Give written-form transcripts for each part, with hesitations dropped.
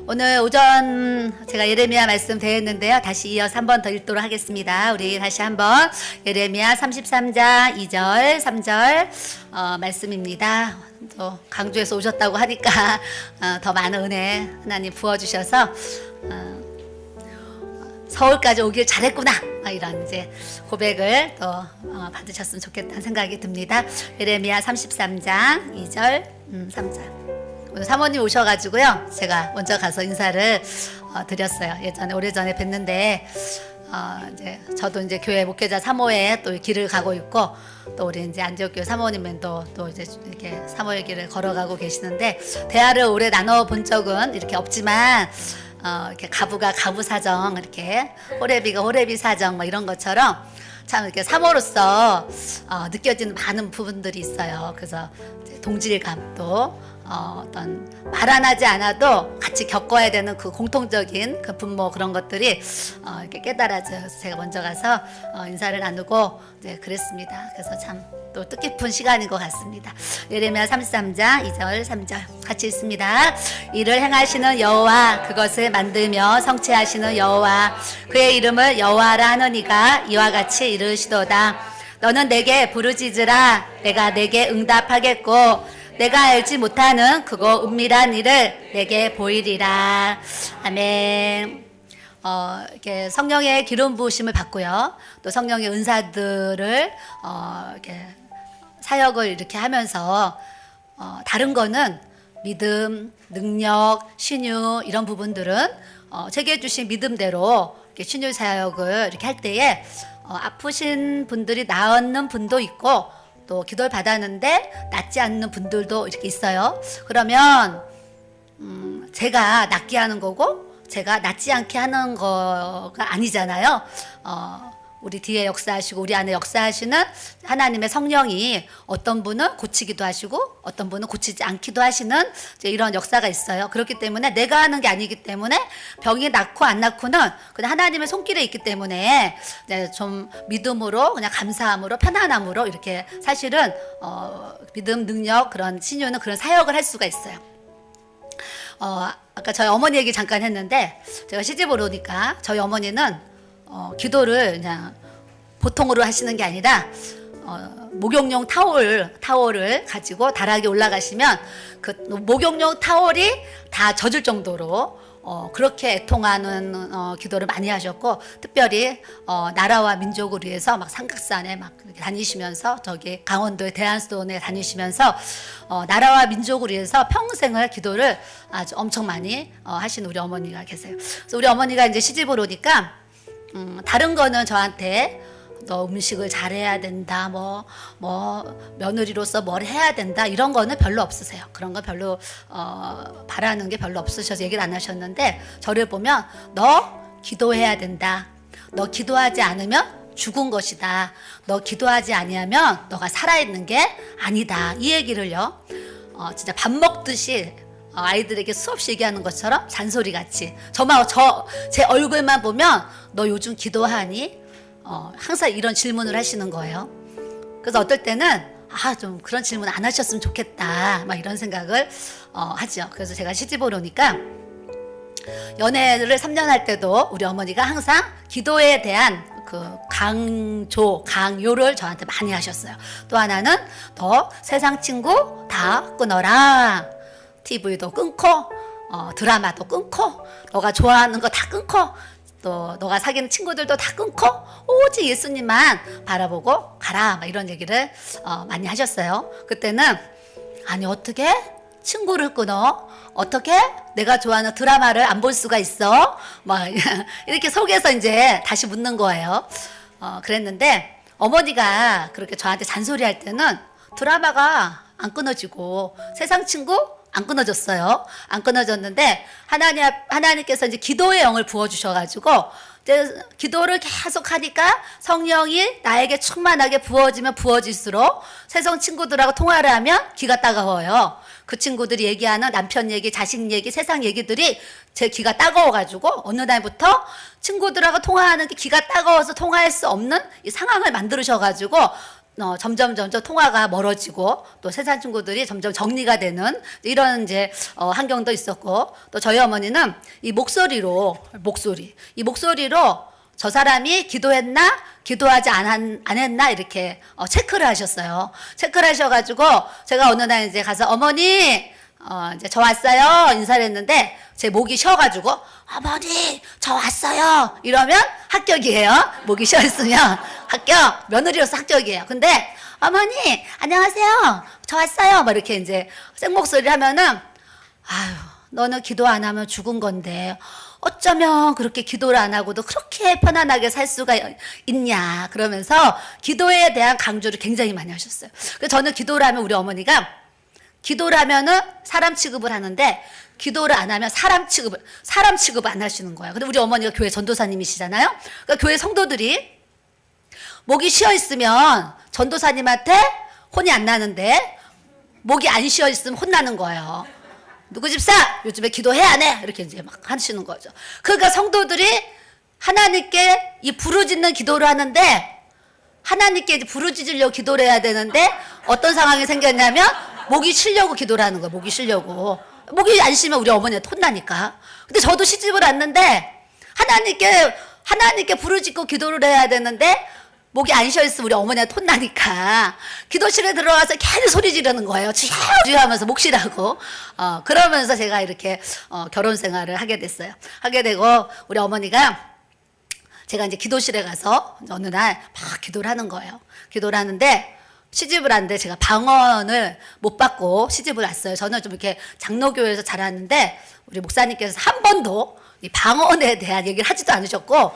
오늘 오전 제가 예레미야 말씀 대했는데요. 다시 이어서 한 번 더 읽도록 하겠습니다. 우리 다시 한번 예레미야 33장 2절 3절 말씀입니다. 또 강주에서 오셨다고 하니까 더 많은 은혜 하나님 부어주셔서 서울까지 오길 잘했구나 이런 이제 고백을 또 받으셨으면 좋겠다는 생각이 듭니다. 예레미야 33장 2절 3절. 오늘 사모님 오셔가지고요, 제가 먼저 가서 인사를 드렸어요. 예전에 오래전에 뵀는데 이제 저도 이제 교회 목회자 사모에 또 길을 가고 있고, 또 우리 이제 안디옥교회 사모님은 또 이제 이렇게 사모의 길을 걸어가고 계시는데, 대화를 오래 나눠 본 적은 이렇게 없지만 이렇게 가부가 가부 사정, 이렇게 호레비가 호레비 사정, 뭐 이런 것처럼 참 이렇게 사모로서 느껴지는 많은 부분들이 있어요. 그래서 동질감도 어떤 말 안 하지 않아도 같이 겪어야 되는 그 공통적인 그 분모, 그런 것들이 이렇게 깨달아져요. 그래서 제가 먼저 가서 인사를 나누고 이제 그랬습니다. 그래서 참 또 뜻깊은 시간인 것 같습니다. 예레미야 33장 2절 3절 같이 있습니다. 이를 행하시는 여호와, 그것을 만들며 성취하시는 여호와, 그의 이름을 여호와라 하느니가 이와 같이 이르시도다. 너는 내게 부르짖으라. 내가 내게 응답하겠고, 내가 알지 못하는 그거 은밀한 일을 내게 보이리라. 아멘. 이렇게 성령의 기름 부으심을 받고요, 또 성령의 은사들을 이렇게 사역을 이렇게 하면서 다른 거는 믿음, 능력, 신유 이런 부분들은 제게 주신 믿음대로 이렇게 신유 사역을 이렇게 할 때에 아프신 분들이 나았는 분도 있고, 또 기도를 받았는데 낫지 않는 분들도 이렇게 있어요. 그러면 제가 낫게 하는 거고 제가 낫지 않게 하는 거가 아니잖아요. 우리 뒤에 역사하시고 우리 안에 역사하시는 하나님의 성령이 어떤 분은 고치기도 하시고 어떤 분은 고치지 않기도 하시는 이제 이런 역사가 있어요. 그렇기 때문에 내가 하는 게 아니기 때문에 병이 낫고 안 낫고는 그냥 하나님의 손길에 있기 때문에 좀 믿음으로, 그냥 감사함으로, 편안함으로 이렇게 사실은 믿음, 능력, 그런 신유는 그런 사역을 할 수가 있어요. 아까 저희 어머니 얘기 잠깐 했는데, 제가 시집을 오니까 저희 어머니는 기도를 그냥 보통으로 하시는 게 아니라 목욕용 타월을 가지고 다락에 올라가시면 그 목욕용 타월이 다 젖을 정도로 그렇게 애통하는 기도를 많이 하셨고, 특별히 나라와 민족을 위해서 막 삼각산에 막 다니시면서, 저기 강원도의 대한수원에 다니시면서 나라와 민족을 위해서 평생을 기도를 아주 엄청 많이 하신 우리 어머니가 계세요. 그래서 우리 어머니가 이제 시집을 오니까 다른 거는 저한테 너 음식을 잘해야 된다, 뭐 며느리로서 뭘 해야 된다, 이런 거는 별로 없으세요. 그런 거 별로 바라는 게 별로 없으셔서 얘기를 안 하셨는데, 저를 보면 너 기도해야 된다, 너 기도하지 않으면 죽은 것이다, 너 기도하지 아니하면 너가 살아있는 게 아니다, 이 얘기를요 진짜 밥 먹듯이 아이들에게 수없이 얘기하는 것처럼 잔소리같이 제 얼굴만 보면 너 요즘 기도하니? 항상 이런 질문을 하시는 거예요. 그래서 어떨 때는 좀 그런 질문 안 하셨으면 좋겠다, 막 이런 생각을 하죠. 그래서 제가 시집을 오니까 연애를 3년 할 때도 우리 어머니가 항상 기도에 대한 그 강요를 저한테 많이 하셨어요. 또 하나는 너 세상 친구 다 끊어라, TV도 끊고 드라마도 끊고 너가 좋아하는 거 다 끊고 또 너가 사귀는 친구들도 다 끊고 오직 예수님만 바라보고 가라, 막 이런 얘기를 많이 하셨어요. 그때는 아니 어떻게 친구를 끊어? 어떻게 내가 좋아하는 드라마를 안 볼 수가 있어? 막 이렇게 속에서 이제 다시 묻는 거예요. 그랬는데 어머니가 그렇게 저한테 잔소리할 때는 드라마가 안 끊어지고 세상 친구 안 끊어졌어요. 안 끊어졌는데 하나님께서 이제 기도의 영을 부어주셔가지고 이제 기도를 계속 하니까 성령이 나에게 충만하게 부어지면 부어질수록 세상 친구들하고 통화를 하면 귀가 따가워요. 그 친구들이 얘기하는 남편 얘기, 자식 얘기, 세상 얘기들이 제 귀가 따가워가지고 어느 날부터 친구들하고 통화하는 게 귀가 따가워서 통화할 수 없는 이 상황을 만들으셔가지고 점점 통화가 멀어지고 또 세상 친구들이 점점 정리가 되는 이런 이제 환경도 있었고, 또 저희 어머니는 이 목소리로 저 사람이 기도했나 기도하지 안 했나 이렇게 체크를 하셨어요. 체크를 하셔가지고 제가 어느 날 이제 가서 어머니 이제 저 왔어요 인사를 했는데 제 목이 쉬어가지고 어머니 저 왔어요 이러면 합격이에요. 목이 쉬어 있으면 합격, 며느리로서 합격이에요. 근데 어머니 안녕하세요 저 왔어요 막 이렇게 이제 생목소리를 하면은 아유 너는 기도 안 하면 죽은 건데 어쩌면 그렇게 기도를 안 하고도 그렇게 편안하게 살 수가 있냐 그러면서 기도에 대한 강조를 굉장히 많이 하셨어요. 그래서 저는 기도를 하면 우리 어머니가 기도를 하면은 사람 취급을 하는데 기도를 안 하면 사람 취급을 안 하시는 거예요. 근데 우리 어머니가 교회 전도사님이시잖아요. 그러니까 교회 성도들이 목이 쉬어 있으면 전도사님한테 혼이 안 나는데 목이 안 쉬어 있으면 혼나는 거예요. 누구 집사 요즘에 기도해 안 해? 이렇게 이제 막 하시는 거죠. 그러니까 성도들이 하나님께 이 부르짖는 기도를 하는데 하나님께 이제 부르짖으려고 기도를 해야 되는데 어떤 상황이 생겼냐면 목이 쉬려고 기도를 하는 거예요. 목이 쉬려고. 목이 안 쉬면 우리 어머니한테 혼나니까. 근데 저도 시집을 왔는데 하나님께 부르짖고 기도를 해야 되는데 목이 안 쉬어 있으면 우리 어머니한테 혼나니까 기도실에 들어가서 괜히 소리 지르는 거예요. 주여 하면서 목 쉬라고. 그러면서 제가 이렇게 결혼 생활을 하게 됐어요. 하게 되고 우리 어머니가 제가 이제 기도실에 가서 어느 날 막 기도를 하는 거예요. 기도를 하는데 시집을 왔는데 제가 방언을 못 받고 시집을 왔어요. 저는 좀 이렇게 장로교회에서 자랐는데 우리 목사님께서 한 번도 이 방언에 대한 얘기를 하지도 않으셨고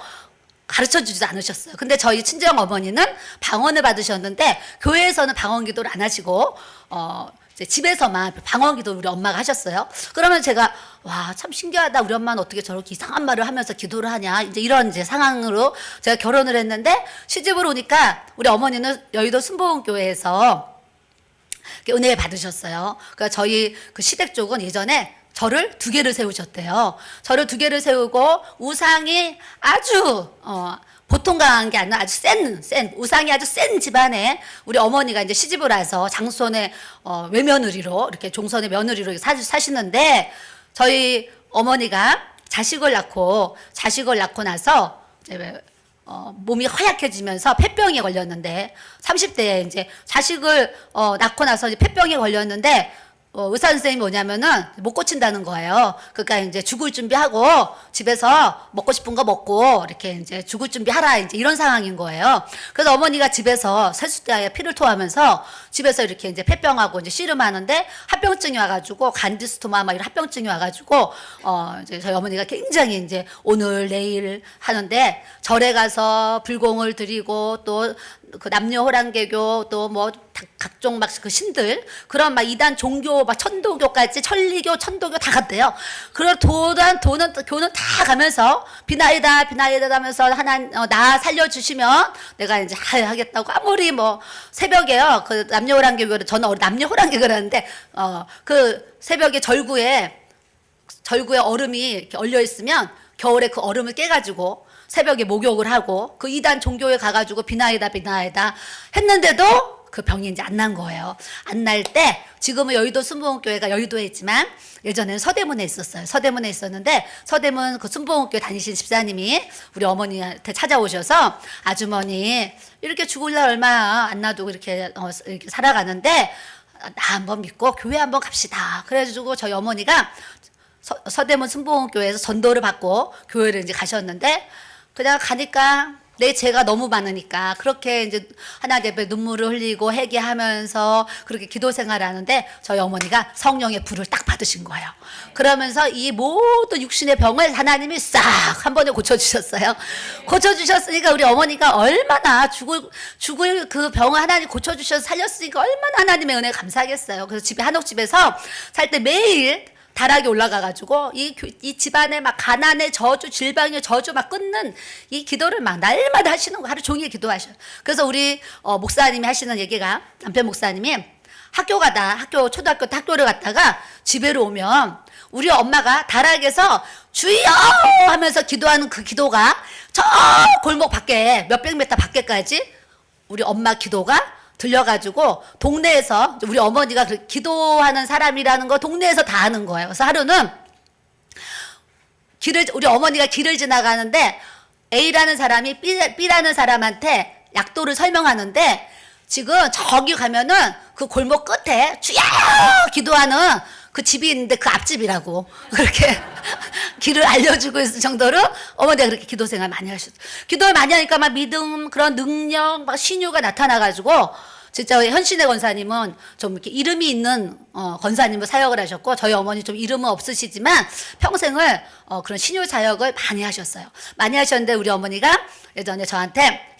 가르쳐 주지도 않으셨어요. 근데 저희 친정 어머니는 방언을 받으셨는데 교회에서는 방언 기도를 안 하시고 이제 집에서만 방언 기도 우리 엄마가 하셨어요. 그러면 제가 와, 참 신기하다. 우리 엄마는 어떻게 저렇게 이상한 말을 하면서 기도를 하냐. 이제 이런 이제 상황으로 제가 결혼을 했는데 시집을 오니까 우리 어머니는 여의도 순복음교회에서 은혜 받으셨어요. 그러니까 저희 그 시댁 쪽은 예전에 절을 2개를 세우셨대요. 절을 2개를 세우고 우상이 아주 보통 강한 게 아니라 아주 센 우상이 아주 센 집안에 우리 어머니가 이제 시집을 와서 장손의 외며느리로 이렇게 종선의 며느리로 사시는데 저희 어머니가 자식을 낳고 나서 이제 몸이 허약해지면서 폐병에 걸렸는데 30대에 이제 자식을 낳고 나서 이제 폐병에 걸렸는데 의사 선생님이 뭐냐면은 못 고친다는 거예요. 그러니까 이제 죽을 준비하고 집에서 먹고 싶은 거 먹고 이렇게 이제 죽을 준비하라 이제 이런 상황인 거예요. 그래서 어머니가 집에서 세숫대에 피를 토하면서 집에서 이렇게 이제 폐병하고 이제 씨름하는데 합병증이 와가지고 간디스토마 막 이런 합병증이 와가지고 이제 저희 어머니가 굉장히 이제 오늘 내일 하는데 절에 가서 불공을 드리고 또 그 남녀 호랑개교 또 뭐 각종 막 그 신들 그런 막 이단 종교 막 천도교까지 천리교 천도교 다 갔대요. 그런 교는 다 가면서 비나이다 하면서 나 살려주시면 내가 이제 하겠다고 아무리 뭐 새벽에요 그 남녀 호랑개교를 저는 남녀 호랑개교를 하는데 그 새벽에 절구에 얼음이 이렇게 얼려 있으면 겨울에 그 얼음을 깨가지고 새벽에 목욕을 하고 그 이단 종교에 가가지고 비나이다 했는데도 그 병이 이제 안 난 거예요. 안 날 때 지금은 여의도 순복음교회가 여의도에 있지만 예전에는 서대문에 있었어요. 서대문에 있었는데 서대문 그 순복음교회 다니신 집사님이 우리 어머니한테 찾아오셔서 아주머니 이렇게 죽을 날 얼마 안 놔두고 이렇게 살아가는데 나 한번 믿고 교회 한번 갑시다. 그래가지고 저희 어머니가 서대문 순복음교회에서 전도를 받고 교회를 이제 가셨는데 그냥 가니까 내 죄가 너무 많으니까 그렇게 이제 하나님 앞에 눈물을 흘리고 회개하면서 그렇게 기도 생활을 하는데 저희 어머니가 성령의 불을 딱 받으신 거예요. 그러면서 이 모든 육신의 병을 하나님이 싹 한 번에 고쳐주셨어요. 고쳐주셨으니까 우리 어머니가 얼마나 죽을 그 병을 하나님 고쳐주셔서 살렸으니까 얼마나 하나님의 은혜 감사하겠어요. 그래서 집에 한옥집에서 살 때 매일 다락에 올라가가지고 이 집안에 막 가난의 저주, 질병의 저주 막 끊는 이 기도를 막 날마다 하시는 거 하루 종일 기도하셔요. 그래서 우리 목사님이 하시는 얘기가 남편 목사님이 초등학교 때 학교를 갔다가 집에로 오면 우리 엄마가 다락에서 주여 하면서 기도하는 그 기도가 저 골목 밖에 몇백 미터 밖에까지 우리 엄마 기도가 들려가지고 동네에서 우리 어머니가 기도하는 사람이라는 거 동네에서 다 아는 거예요. 그래서 하루는 우리 어머니가 길을 지나가는데 A라는 사람이 B라는 사람한테 약도를 설명하는데 지금 저기 가면은 그 골목 끝에 주여 기도하는 그 집이 있는데 그 앞집이라고 그렇게 길을 알려주고 있을 정도로 어머니가 그렇게 기도 생활 많이 하셨어요. 기도를 많이 하니까 막 믿음, 그런 능력, 막 신유가 나타나가지고 진짜 현신의 권사님은 좀 이렇게 이름이 있는 권사님을 사역을 하셨고 저희 어머니 좀 이름은 없으시지만 평생을 그런 신유 사역을 많이 하셨어요. 많이 하셨는데 우리 어머니가 예전에 저한테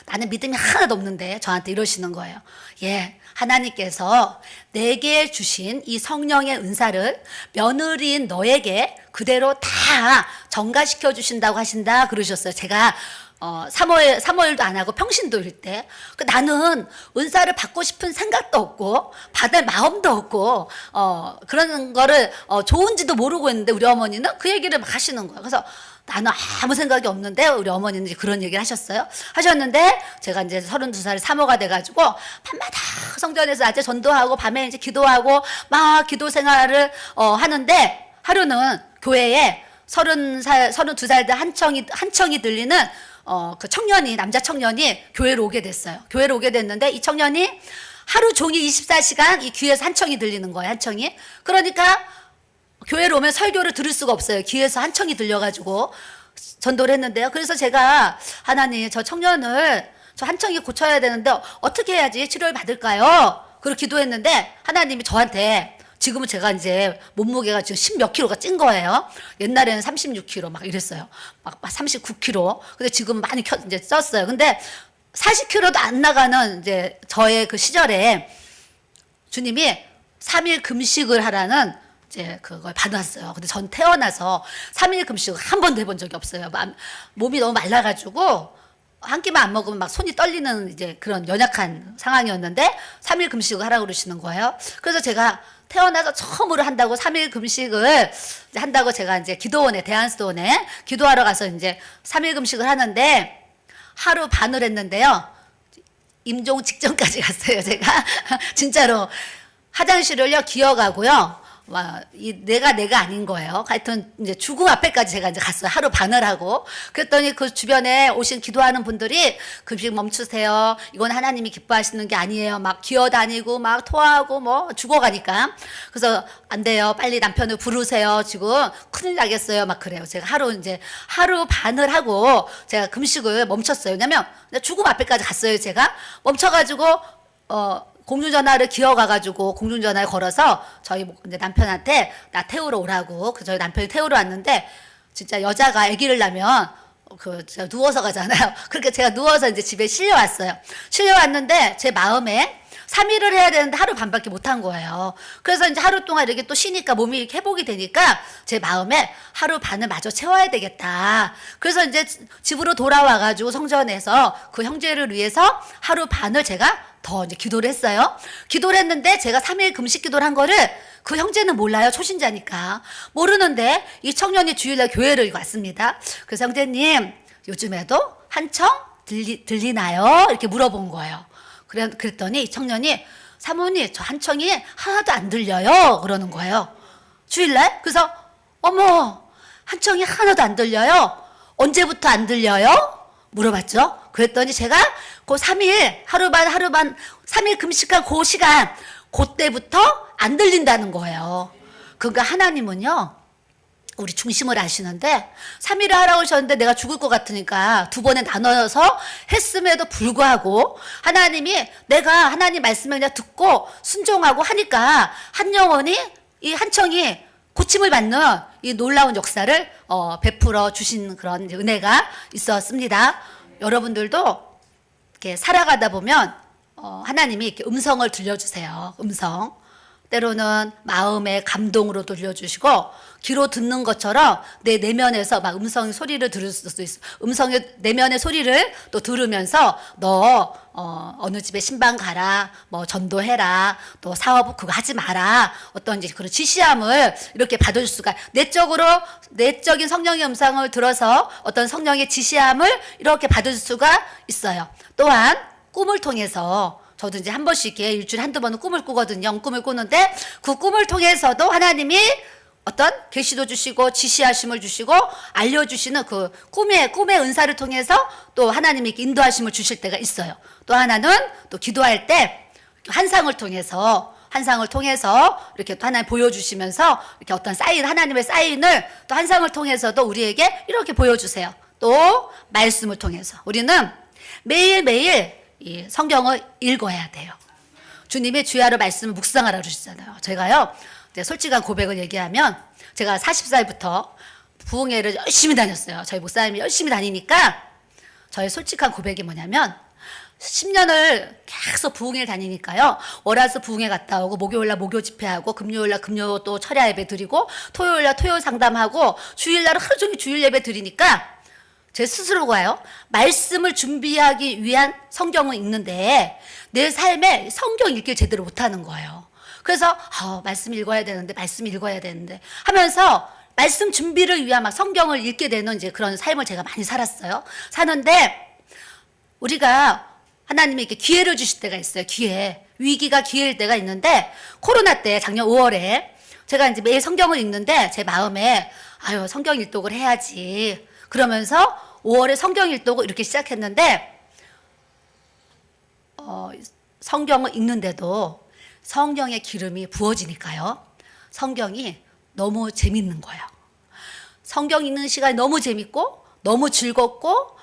나는 믿음이 하나도 없는데 저한테 이러시는 거예요. 하나님께서 내게 주신 이 성령의 은사를 며느리인 너에게 그대로 다 전가시켜 주신다고 하신다 그러셨어요. 제가 사모일도 안 하고 평신도일 때 나는 은사를 받고 싶은 생각도 없고 받을 마음도 없고 그런 거를 좋은지도 모르고 있는데 우리 어머니는 그 얘기를 막 하시는 거예요. 그래서 나는 아무 생각이 없는데 우리 어머니는 이제 그런 얘기를 하셨는데 제가 이제 32살 사모가 돼가지고 밤마다 성전에서 낮에 전도하고 밤에 이제 기도하고 막 기도 생활을 하는데 하루는 교회에 32살 때 한청이 들리는 그 청년이, 남자 청년이 교회로 오게 됐어요. 교회로 오게 됐는데 이 청년이 하루 종일 24시간 이 귀에서 한청이 들리는 거예요. 한청이. 그러니까 교회로 오면 설교를 들을 수가 없어요. 귀에서 한청이 들려가지고 전도를 했는데요. 그래서 제가 하나님 저 청년을 저 한청이 고쳐야 되는데 어떻게 해야지 치료를 받을까요? 그리고 기도했는데 하나님이 저한테 지금은 제가 이제 몸무게가 지금 10몇 킬로가 찐 거예요. 옛날에는 36킬로 막 이랬어요. 막 39킬로. 근데 지금 많이 이제 쪘어요. 근데 40킬로도 안 나가는 이제 저의 그 시절에 주님이 3일 금식을 하라는 이제 그걸 받았어요. 근데 전 태어나서 3일 금식을 한 번도 해본 적이 없어요. 몸이 너무 말라가지고 한 끼만 안 먹으면 막 손이 떨리는 이제 그런 연약한 상황이었는데 3일 금식을 하라고 그러시는 거예요. 그래서 제가 태어나서 처음으로 한다고 3일 금식을 한다고 제가 이제 기도원에, 대한수도원에 기도하러 가서 이제 3일 금식을 하는데 하루 반을 했는데요. 임종 직전까지 갔어요, 제가. 진짜로. 화장실을요, 기어가고요. 내가 아닌 거예요. 하여튼 이제 죽음 앞에까지 제가 이제 갔어요. 하루 반을 하고. 그랬더니 그 주변에 오신 기도하는 분들이 금식 멈추세요. 이건 하나님이 기뻐하시는 게 아니에요. 막 기어다니고 막 토하고 뭐 죽어가니까. 그래서 안 돼요. 빨리 남편을 부르세요. 지금 큰일 나겠어요. 막 그래요. 제가 하루 반을 하고 제가 금식을 멈췄어요. 왜냐면 죽음 앞에까지 갔어요. 제가 멈춰가지고 공중전화를 기어가가지고 공중전화를 걸어서 저희 이제 남편한테 나 태우러 오라고 저희 남편이 태우러 왔는데 진짜 여자가 아기를 낳으면 제가 누워서 가잖아요. 그렇게 제가 누워서 이제 집에 실려왔어요. 실려왔는데 제 마음에 3일을 해야 되는데 하루 반밖에 못 한 거예요. 그래서 이제 하루 동안 이렇게 또 쉬니까 몸이 이렇게 회복이 되니까 제 마음에 하루 반을 마저 채워야 되겠다. 그래서 이제 집으로 돌아와가지고 성전에서 그 형제를 위해서 하루 반을 제가 더 이제 기도를 했어요. 기도를 했는데 제가 3일 금식 기도를 한 거를 그 형제는 몰라요. 초신자니까. 모르는데 이 청년이 주일날 교회를 왔습니다. 그래서 형제님 요즘에도 한청 들리나요? 이렇게 물어본 거예요. 그랬더니 이 청년이 사모님 저 한청이 하나도 안 들려요. 그러는 거예요. 주일날. 그래서 어머 한청이 하나도 안 들려요? 언제부터 안 들려요? 물어봤죠. 그랬더니 제가 그 3일 하루 반 3일 금식한 그 시간 그때부터 안 들린다는 거예요. 그러니까 하나님은요 우리 중심을 아시는데 3일을 하라고 하셨는데 내가 죽을 것 같으니까 2번에 나눠서 했음에도 불구하고 하나님이 내가 하나님 말씀을 그냥 듣고 순종하고 하니까 한 영혼이 이 한청이 고침을 받는 이 놀라운 역사를 베풀어 주신 그런 은혜가 있었습니다. 여러분들도 이렇게 살아가다 보면 하나님이 이렇게 음성을 들려주세요. 음성. 때로는 마음의 감동으로 들려주시고 귀로 듣는 것처럼 내 내면에서 막 음성의 소리를 들을 수도 있어. 음성의 내면의 소리를 또 들으면서 너 어느 집에 신방 가라, 뭐 전도해라, 또 사업 그거 하지 마라. 어떤 이제 그런 지시함을 이렇게 받을 수가 내적인 성령의 음성을 들어서 어떤 성령의 지시함을 이렇게 받을 수가 있어요. 또한 꿈을 통해서 저도 이제 한 번씩 이렇게 일주일에 한두 번은 꿈을 꾸거든요. 꿈을 꾸는데 그 꿈을 통해서도 하나님이 어떤 계시도 주시고 지시하심을 주시고 알려주시는 그 꿈의 은사를 통해서 또 하나님이 인도하심을 주실 때가 있어요. 또 하나는 또 기도할 때 환상을 통해서 이렇게 또 하나님 보여주시면서 이렇게 어떤 하나님의 사인을 또 환상을 통해서도 우리에게 이렇게 보여주세요. 또 말씀을 통해서 우리는 매일매일 이 성경을 읽어야 돼요. 주님이 주야로 말씀을 묵상하라 그러시잖아요. 제가요, 이제 솔직한 고백을 얘기하면 제가 40살부터 부흥회를 열심히 다녔어요. 저희 목사님이 열심히 다니니까 저의 솔직한 고백이 뭐냐면 10년을 계속 부흥회 다니니까요. 월화수 부흥회 갔다 오고 목요일날 목요 집회하고 금요일날 금요 또 철야 예배 드리고 토요일날 토요 상담하고 주일날은 하루 종일 주일 예배 드리니까 제 스스로가요. 말씀을 준비하기 위한 성경을 읽는데 내 삶에 성경 읽기를 제대로 못하는 거예요. 그래서 말씀 읽어야 되는데 하면서 말씀 준비를 위한 막 성경을 읽게 되는 이제 그런 삶을 제가 많이 살았어요. 사는데 우리가 하나님이 이렇게 기회를 주실 때가 있어요. 위기가 기회일 때가 있는데 코로나 때 작년 5월에 제가 이제 매일 성경을 읽는데 제 마음에 성경 일독을 해야지 그러면서 5월에 성경 일독을 이렇게 시작했는데 성경을 읽는데도 성경의 기름이 부어지니까요. 성경이 너무 재밌는 거예요. 성경 읽는 시간이 너무 재밌고 너무 즐겁고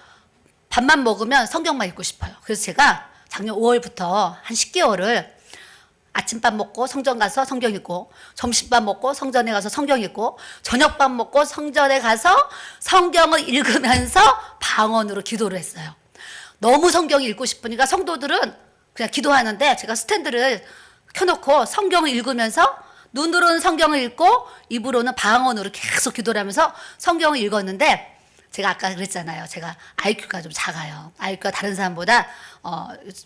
밥만 먹으면 성경만 읽고 싶어요. 그래서 제가 작년 5월부터 한 10개월을 아침밥 먹고 성전 가서 성경 읽고 점심밥 먹고 성전에 가서 성경 읽고 저녁밥 먹고 성전에 가서 성경을 읽으면서 방언으로 기도를 했어요. 너무 성경 읽고 싶으니까 성도들은 그냥 기도하는데 제가 스탠드를 켜놓고 성경을 읽으면서 눈으로는 성경을 읽고 입으로는 방언으로 계속 기도를 하면서 성경을 읽었는데 제가 아까 그랬잖아요. 제가 IQ가 좀 작아요. IQ가 다른 사람보다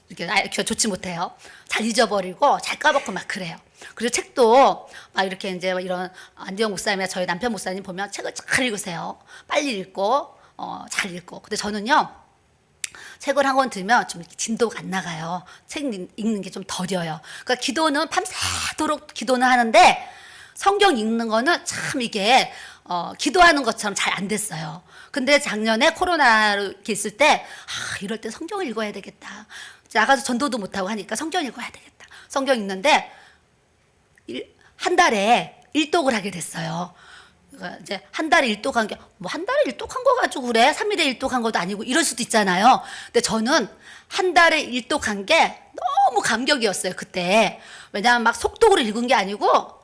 이렇게 IQ가 좋지 못해요. 잘 잊어버리고 잘 까먹고 막 그래요. 그리고 책도 막 이렇게 이제 이런 안디영 목사님이나 저희 남편 목사님 보면 책을 잘 읽으세요. 빨리 읽고 잘 읽고. 근데 저는요. 책을 한 권 들면 좀 진도가 안 나가요. 책 읽는 게 좀 더뎌요. 그러니까 기도는 밤새도록 기도는 하는데 성경 읽는 거는 참 이게 기도하는 것처럼 잘 안 됐어요. 근데 작년에 코로나로 이렇게 있을 때 이럴 때 성경을 읽어야 되겠다. 나가서 전도도 못하고 하니까 성경 읽어야 되겠다. 성경 읽는데 한 달에 일독을 하게 됐어요. 그러니까 이제 한 달에 일독한 게 뭐 한 달에 일독한 거 가지고 그래 3일에 일독한 것도 아니고 이럴 수도 있잖아요. 근데 저는 한 달에 일독한 게 너무 감격이었어요 그때. 왜냐하면 막 속독으로 읽은 게 아니고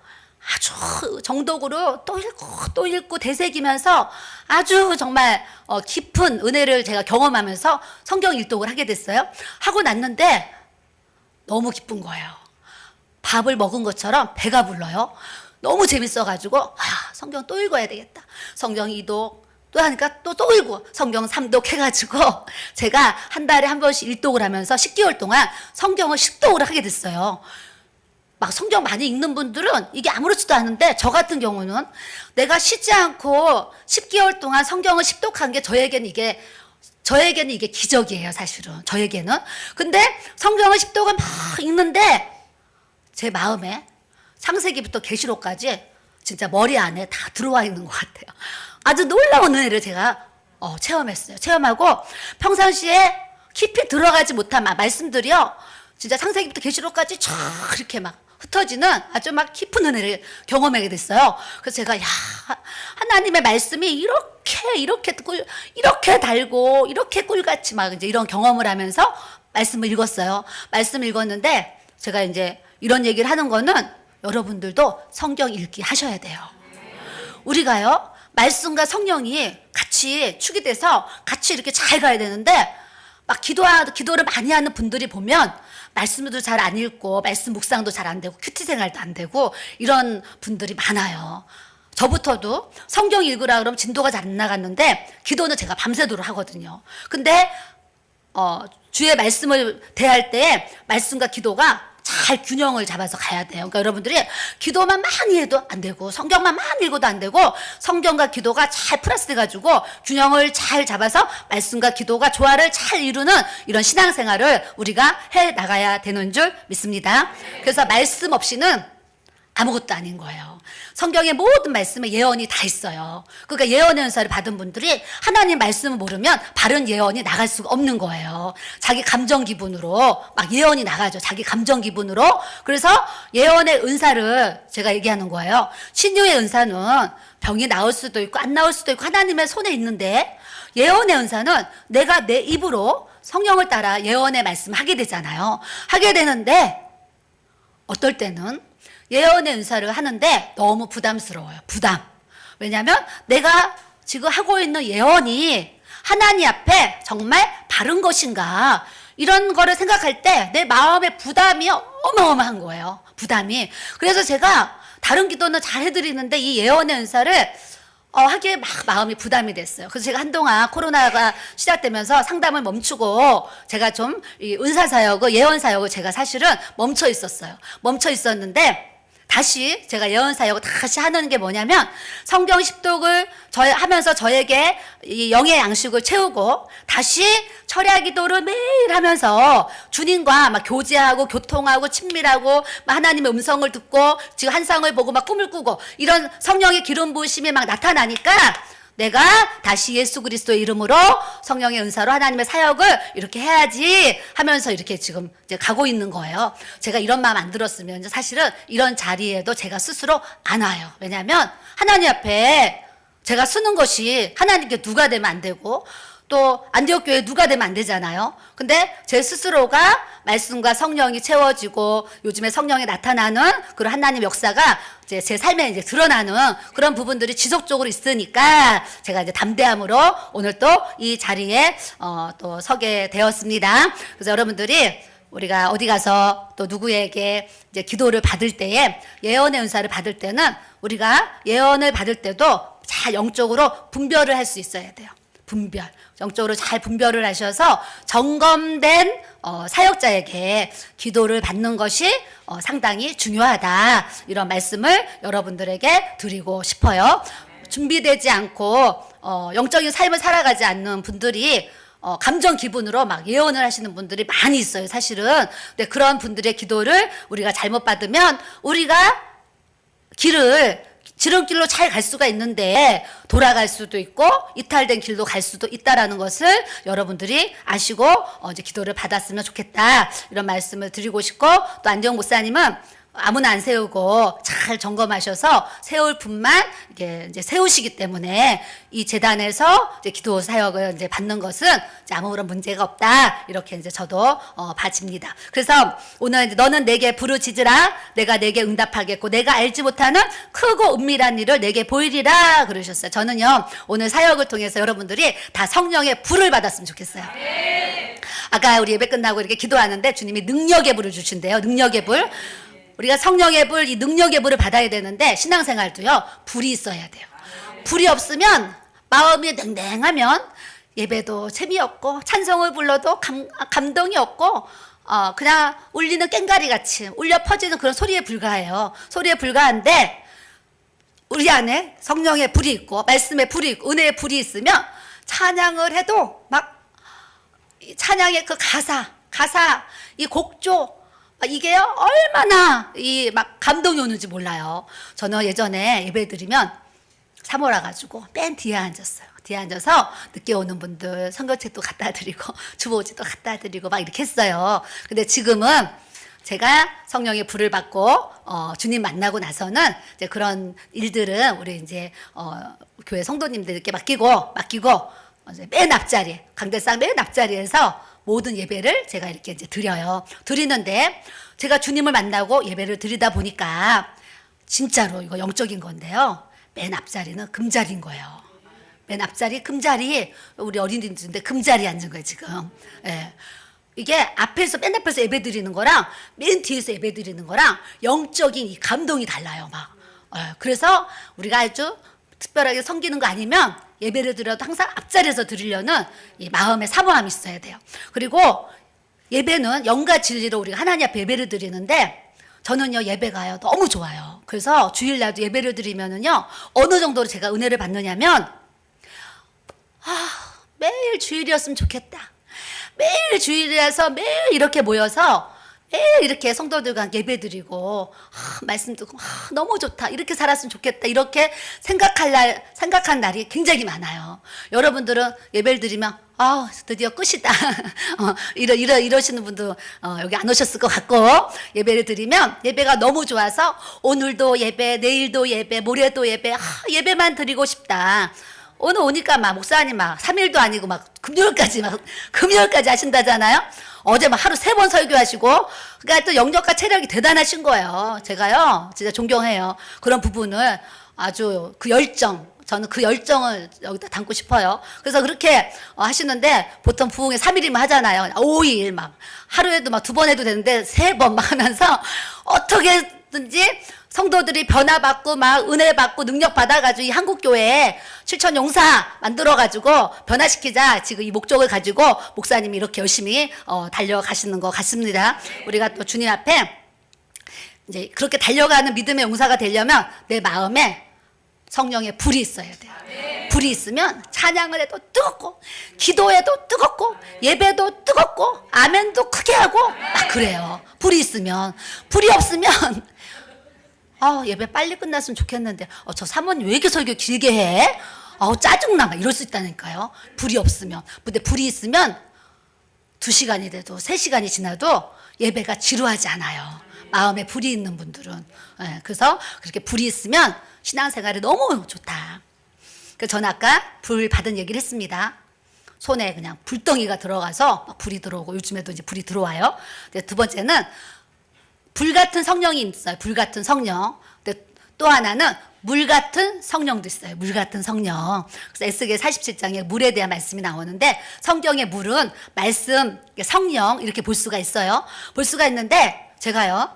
아주 정독으로 또 읽고 되새기면서 아주 정말 깊은 은혜를 제가 경험하면서 성경 일독을 하게 됐어요. 하고 났는데 너무 기쁜 거예요. 밥을 먹은 것처럼 배가 불러요. 너무 재밌어가지고 성경 또 읽어야 되겠다. 성경 2독 또 하니까 또 읽고 성경 3독 해가지고 제가 한 달에 한 번씩 일독을 하면서 10개월 동안 성경을 10독을 하게 됐어요. 막 성경 많이 읽는 분들은 이게 아무렇지도 않은데 저 같은 경우는 내가 쉬지 않고 10개월 동안 성경을 10독한 게 저에게는 이게 기적이에요 사실은 저에게는. 근데 성경을 10독을 막 읽는데 제 마음에 창세기부터 계시록까지 진짜 머리 안에 다 들어와 있는 것 같아요. 아주 놀라운 은혜를 제가 체험했어요. 체험하고 평상시에 깊이 들어가지 못한 말씀들이요. 진짜 창세기부터 계시록까지 쫙 이렇게 막 흩어지는 아주 막 깊은 은혜를 경험하게 됐어요. 그래서 제가 하나님의 말씀이 이렇게 달고 이렇게 꿀같이 막 이제 이런 경험을 하면서 말씀을 읽었어요. 말씀을 읽었는데 제가 이제 이런 얘기를 하는 거는 여러분들도 성경 읽기 하셔야 돼요. 우리가요 말씀과 성령이 같이 축이 돼서 같이 이렇게 잘 가야 되는데 막 기도를 많이 하는 분들이 보면 말씀도 잘 안 읽고 말씀 묵상도 잘 안 되고 큐티 생활도 안 되고 이런 분들이 많아요. 저부터도 성경 읽으라 그러면 진도가 잘 안 나갔는데 기도는 제가 밤새도록 하거든요. 근데 주의 말씀을 대할 때 말씀과 기도가 잘 균형을 잡아서 가야 돼요. 그러니까 여러분들이 기도만 많이 해도 안 되고 성경만 많이 읽어도 안 되고 성경과 기도가 잘 플러스 돼가지고 균형을 잘 잡아서 말씀과 기도가 조화를 잘 이루는 이런 신앙생활을 우리가 해 나가야 되는 줄 믿습니다. 그래서 말씀 없이는 아무것도 아닌 거예요. 성경의 모든 말씀에 예언이 다 있어요. 그러니까 예언의 은사를 받은 분들이 하나님 말씀을 모르면 바른 예언이 나갈 수가 없는 거예요. 자기 감정 기분으로 막 예언이 나가죠. 자기 감정 기분으로. 그래서 예언의 은사를 제가 얘기하는 거예요. 신유의 은사는 병이 나올 수도 있고 안 나올 수도 있고 하나님의 손에 있는데, 예언의 은사는 내가 내 입으로 성령을 따라 예언의 말씀을 하게 되잖아요. 하게 되는데 어떨 때는 예언의 은사를 하는데 너무 부담스러워요. 부담. 왜냐하면 내가 지금 하고 있는 예언이 하나님 앞에 정말 바른 것인가, 이런 거를 생각할 때 내 마음의 부담이 어마어마한 거예요. 부담이. 그래서 제가 다른 기도는 잘 해드리는데 이 예언의 은사를 하기에 막 마음이 부담이 됐어요. 그래서 제가 한동안 코로나가 시작되면서 상담을 멈추고 제가 좀 이 은사 사역을, 예언 사역을 제가 사실은 멈춰 있었어요. 멈춰 있었는데 다시 제가 예언 사역을 다시 하는 게 뭐냐면, 성경 십독을 하면서 저에게 이 영의 양식을 채우고 다시 철야 기도를 매일 하면서 주님과 막 교제하고 교통하고 친밀하고 막 하나님의 음성을 듣고 지금 환상을 보고 막 꿈을 꾸고 이런 성령의 기름 부으심이 막 나타나니까 내가 다시 예수 그리스도의 이름으로 성령의 은사로 하나님의 사역을 이렇게 해야지 하면서 이렇게 지금 이제 가고 있는 거예요. 제가 이런 마음 안 들었으면 사실은 이런 자리에도 제가 스스로 안 와요. 왜냐하면 하나님 앞에 제가 쓰는 것이 하나님께 누가 되면 안 되고 또 안디옥 교회 누가 되면 안 되잖아요. 근데 제 스스로가 말씀과 성령이 채워지고 요즘에 성령이 나타나는 그런 하나님 역사가 이제 제 삶에 이제 드러나는 그런 부분들이 지속적으로 있으니까 제가 이제 담대함으로 오늘 또 이 자리에 또 서게 되었습니다. 그래서 여러분들이 우리가 어디 가서 또 누구에게 이제 기도를 받을 때에, 예언의 은사를 받을 때는 우리가 예언을 받을 때도 잘 영적으로 분별을 할 수 있어야 돼요. 분별. 영적으로 잘 분별을 하셔서 점검된 사역자에게 기도를 받는 것이 상당히 중요하다. 이런 말씀을 여러분들에게 드리고 싶어요. 준비되지 않고 영적인 삶을 살아가지 않는 분들이 감정 기분으로 막 예언을 하시는 분들이 많이 있어요, 사실은. 근데 그런 분들의 기도를 우리가 잘못 받으면 우리가 지름길로 잘 갈 수가 있는데 돌아갈 수도 있고 이탈된 길로 갈 수도 있다라는 것을 여러분들이 아시고 이제 기도를 받았으면 좋겠다, 이런 말씀을 드리고 싶고, 또 안정 목사님은 아무나 안 세우고 잘 점검하셔서 세울 분만 이제 세우시기 때문에 이 재단에서 이제 기도 사역을 이제 받는 것은 이제 아무런 문제가 없다, 이렇게 이제 저도 봐집니다. 그래서 오늘 이제 너는 내게 부르짖으라, 내가 내게 응답하겠고 내가 알지 못하는 크고 은밀한 일을 내게 보이리라 그러셨어요. 저는요 오늘 사역을 통해서 여러분들이 다 성령의 불을 받았으면 좋겠어요. 아까 우리 예배 끝나고 이렇게 기도하는데 주님이 능력의 불을 주신대요. 능력의 불. 우리가 성령의 불, 이 능력의 불을 받아야 되는데 신앙생활도요 불이 있어야 돼요. 불이 없으면, 마음이 냉랭하면 예배도 재미없고 찬송을 불러도 감동이 없고 그냥 울리는 꽹가리 같이 울려 퍼지는 그런 소리에 불과해요. 소리에 불과한데 우리 안에 성령의 불이 있고 말씀의 불이 있고 은혜의 불이 있으면 찬양을 해도 막 찬양의 그 가사 이 곡조, 이게 얼마나 이 막 감동이 오는지 몰라요. 저는 예전에 예배 드리면 사모라 가지고 맨 뒤에 앉았어요. 뒤에 앉아서 늦게 오는 분들 선교책도 갖다 드리고 주보지도 갖다 드리고 막 이렇게 했어요. 근데 지금은 제가 성령의 불을 받고 주님 만나고 나서는 이제 그런 일들은 우리 이제 교회 성도님들께 맡기고 이제 맨 앞자리, 강대상 맨 앞자리에서 모든 예배를 제가 이렇게 이제 드리는데, 제가 주님을 만나고 예배를 드리다 보니까 진짜로 이거 영적인 건데요, 맨 앞자리는 금자리인 거예요. 맨 앞자리 금자리, 우리 어린이들인데 금자리에 앉은 거예요 지금. 예. 이게 맨 앞에서 예배 드리는 거랑 맨 뒤에서 예배 드리는 거랑 영적인 이 감동이 달라요 막. 예. 그래서 우리가 아주 특별하게 섬기는 거 아니면 예배를 드려도 항상 앞자리에서 드리려는 이 마음의 사모함이 있어야 돼요. 그리고 예배는 영과 진리로 우리가 하나님 앞에 예배를 드리는데 저는요 예배가요 너무 좋아요. 그래서 주일날도 예배를 드리면은요 어느 정도로 제가 은혜를 받느냐면 매일 주일이었으면 좋겠다. 매일 주일이라서 매일 이렇게 모여서 매일 이렇게 성도들과 예배드리고 말씀 듣고 너무 좋다 이렇게 살았으면 좋겠다 이렇게 생각한 날이 굉장히 많아요. 여러분들은 예배를 드리면 드디어 끝이다 이러시는 분도 여기 안 오셨을 것 같고, 예배를 드리면 예배가 너무 좋아서 오늘도 예배, 내일도 예배, 모레도 예배, 예배만 드리고 싶다. 오늘 오니까 목사님 3일도 아니고 금요일까지 하신다잖아요. 어제 하루 3번 설교하시고, 그러니까 또 영역과 체력이 대단하신 거예요. 제가요, 진짜 존경해요. 그런 부분을 아주 그 열정, 저는 그 열정을 여기다 담고 싶어요. 그래서 그렇게 하시는데 보통 부흥회 3일이면 하잖아요. 5일 하루에도 2번 해도 되는데 3번 하면서 어떻게든지 성도들이 변화받고 은혜 받고 능력 받아가지고 이 한국교회에 실천용사 만들어가지고 변화시키자, 지금 이 목적을 가지고 목사님이 이렇게 열심히 달려가시는 것 같습니다. 우리가 또 주님 앞에 이제 그렇게 달려가는 믿음의 용사가 되려면 내 마음에 성령의 불이 있어야 돼요. 불이 있으면 찬양을 해도 뜨겁고, 기도해도 뜨겁고, 예배도 뜨겁고, 아멘도 크게 하고 그래요. 불이 있으면. 불이 없으면 예배 빨리 끝났으면 좋겠는데 저 사모님 왜 이렇게 설교 길게 해? 짜증나 이럴 수 있다니까요. 불이 없으면. 근데 불이 있으면 2시간이 돼도 3시간이 지나도 예배가 지루하지 않아요. 마음에 불이 있는 분들은. 그래서 그렇게 불이 있으면 신앙생활이 너무 좋다. 그래서 저는 아까 불 받은 얘기를 했습니다. 손에 그냥 불덩이가 들어가서 불이 들어오고, 요즘에도 이제 불이 들어와요. 두 번째는 불 같은 성령이 있어요. 불 같은 성령. 근데 또 하나는 물 같은 성령도 있어요. 물 같은 성령. 그래서 에스겔 47장에 물에 대한 말씀이 나오는데, 성경의 물은 말씀, 성령 이렇게 볼 수가 있어요. 볼 수가 있는데, 제가요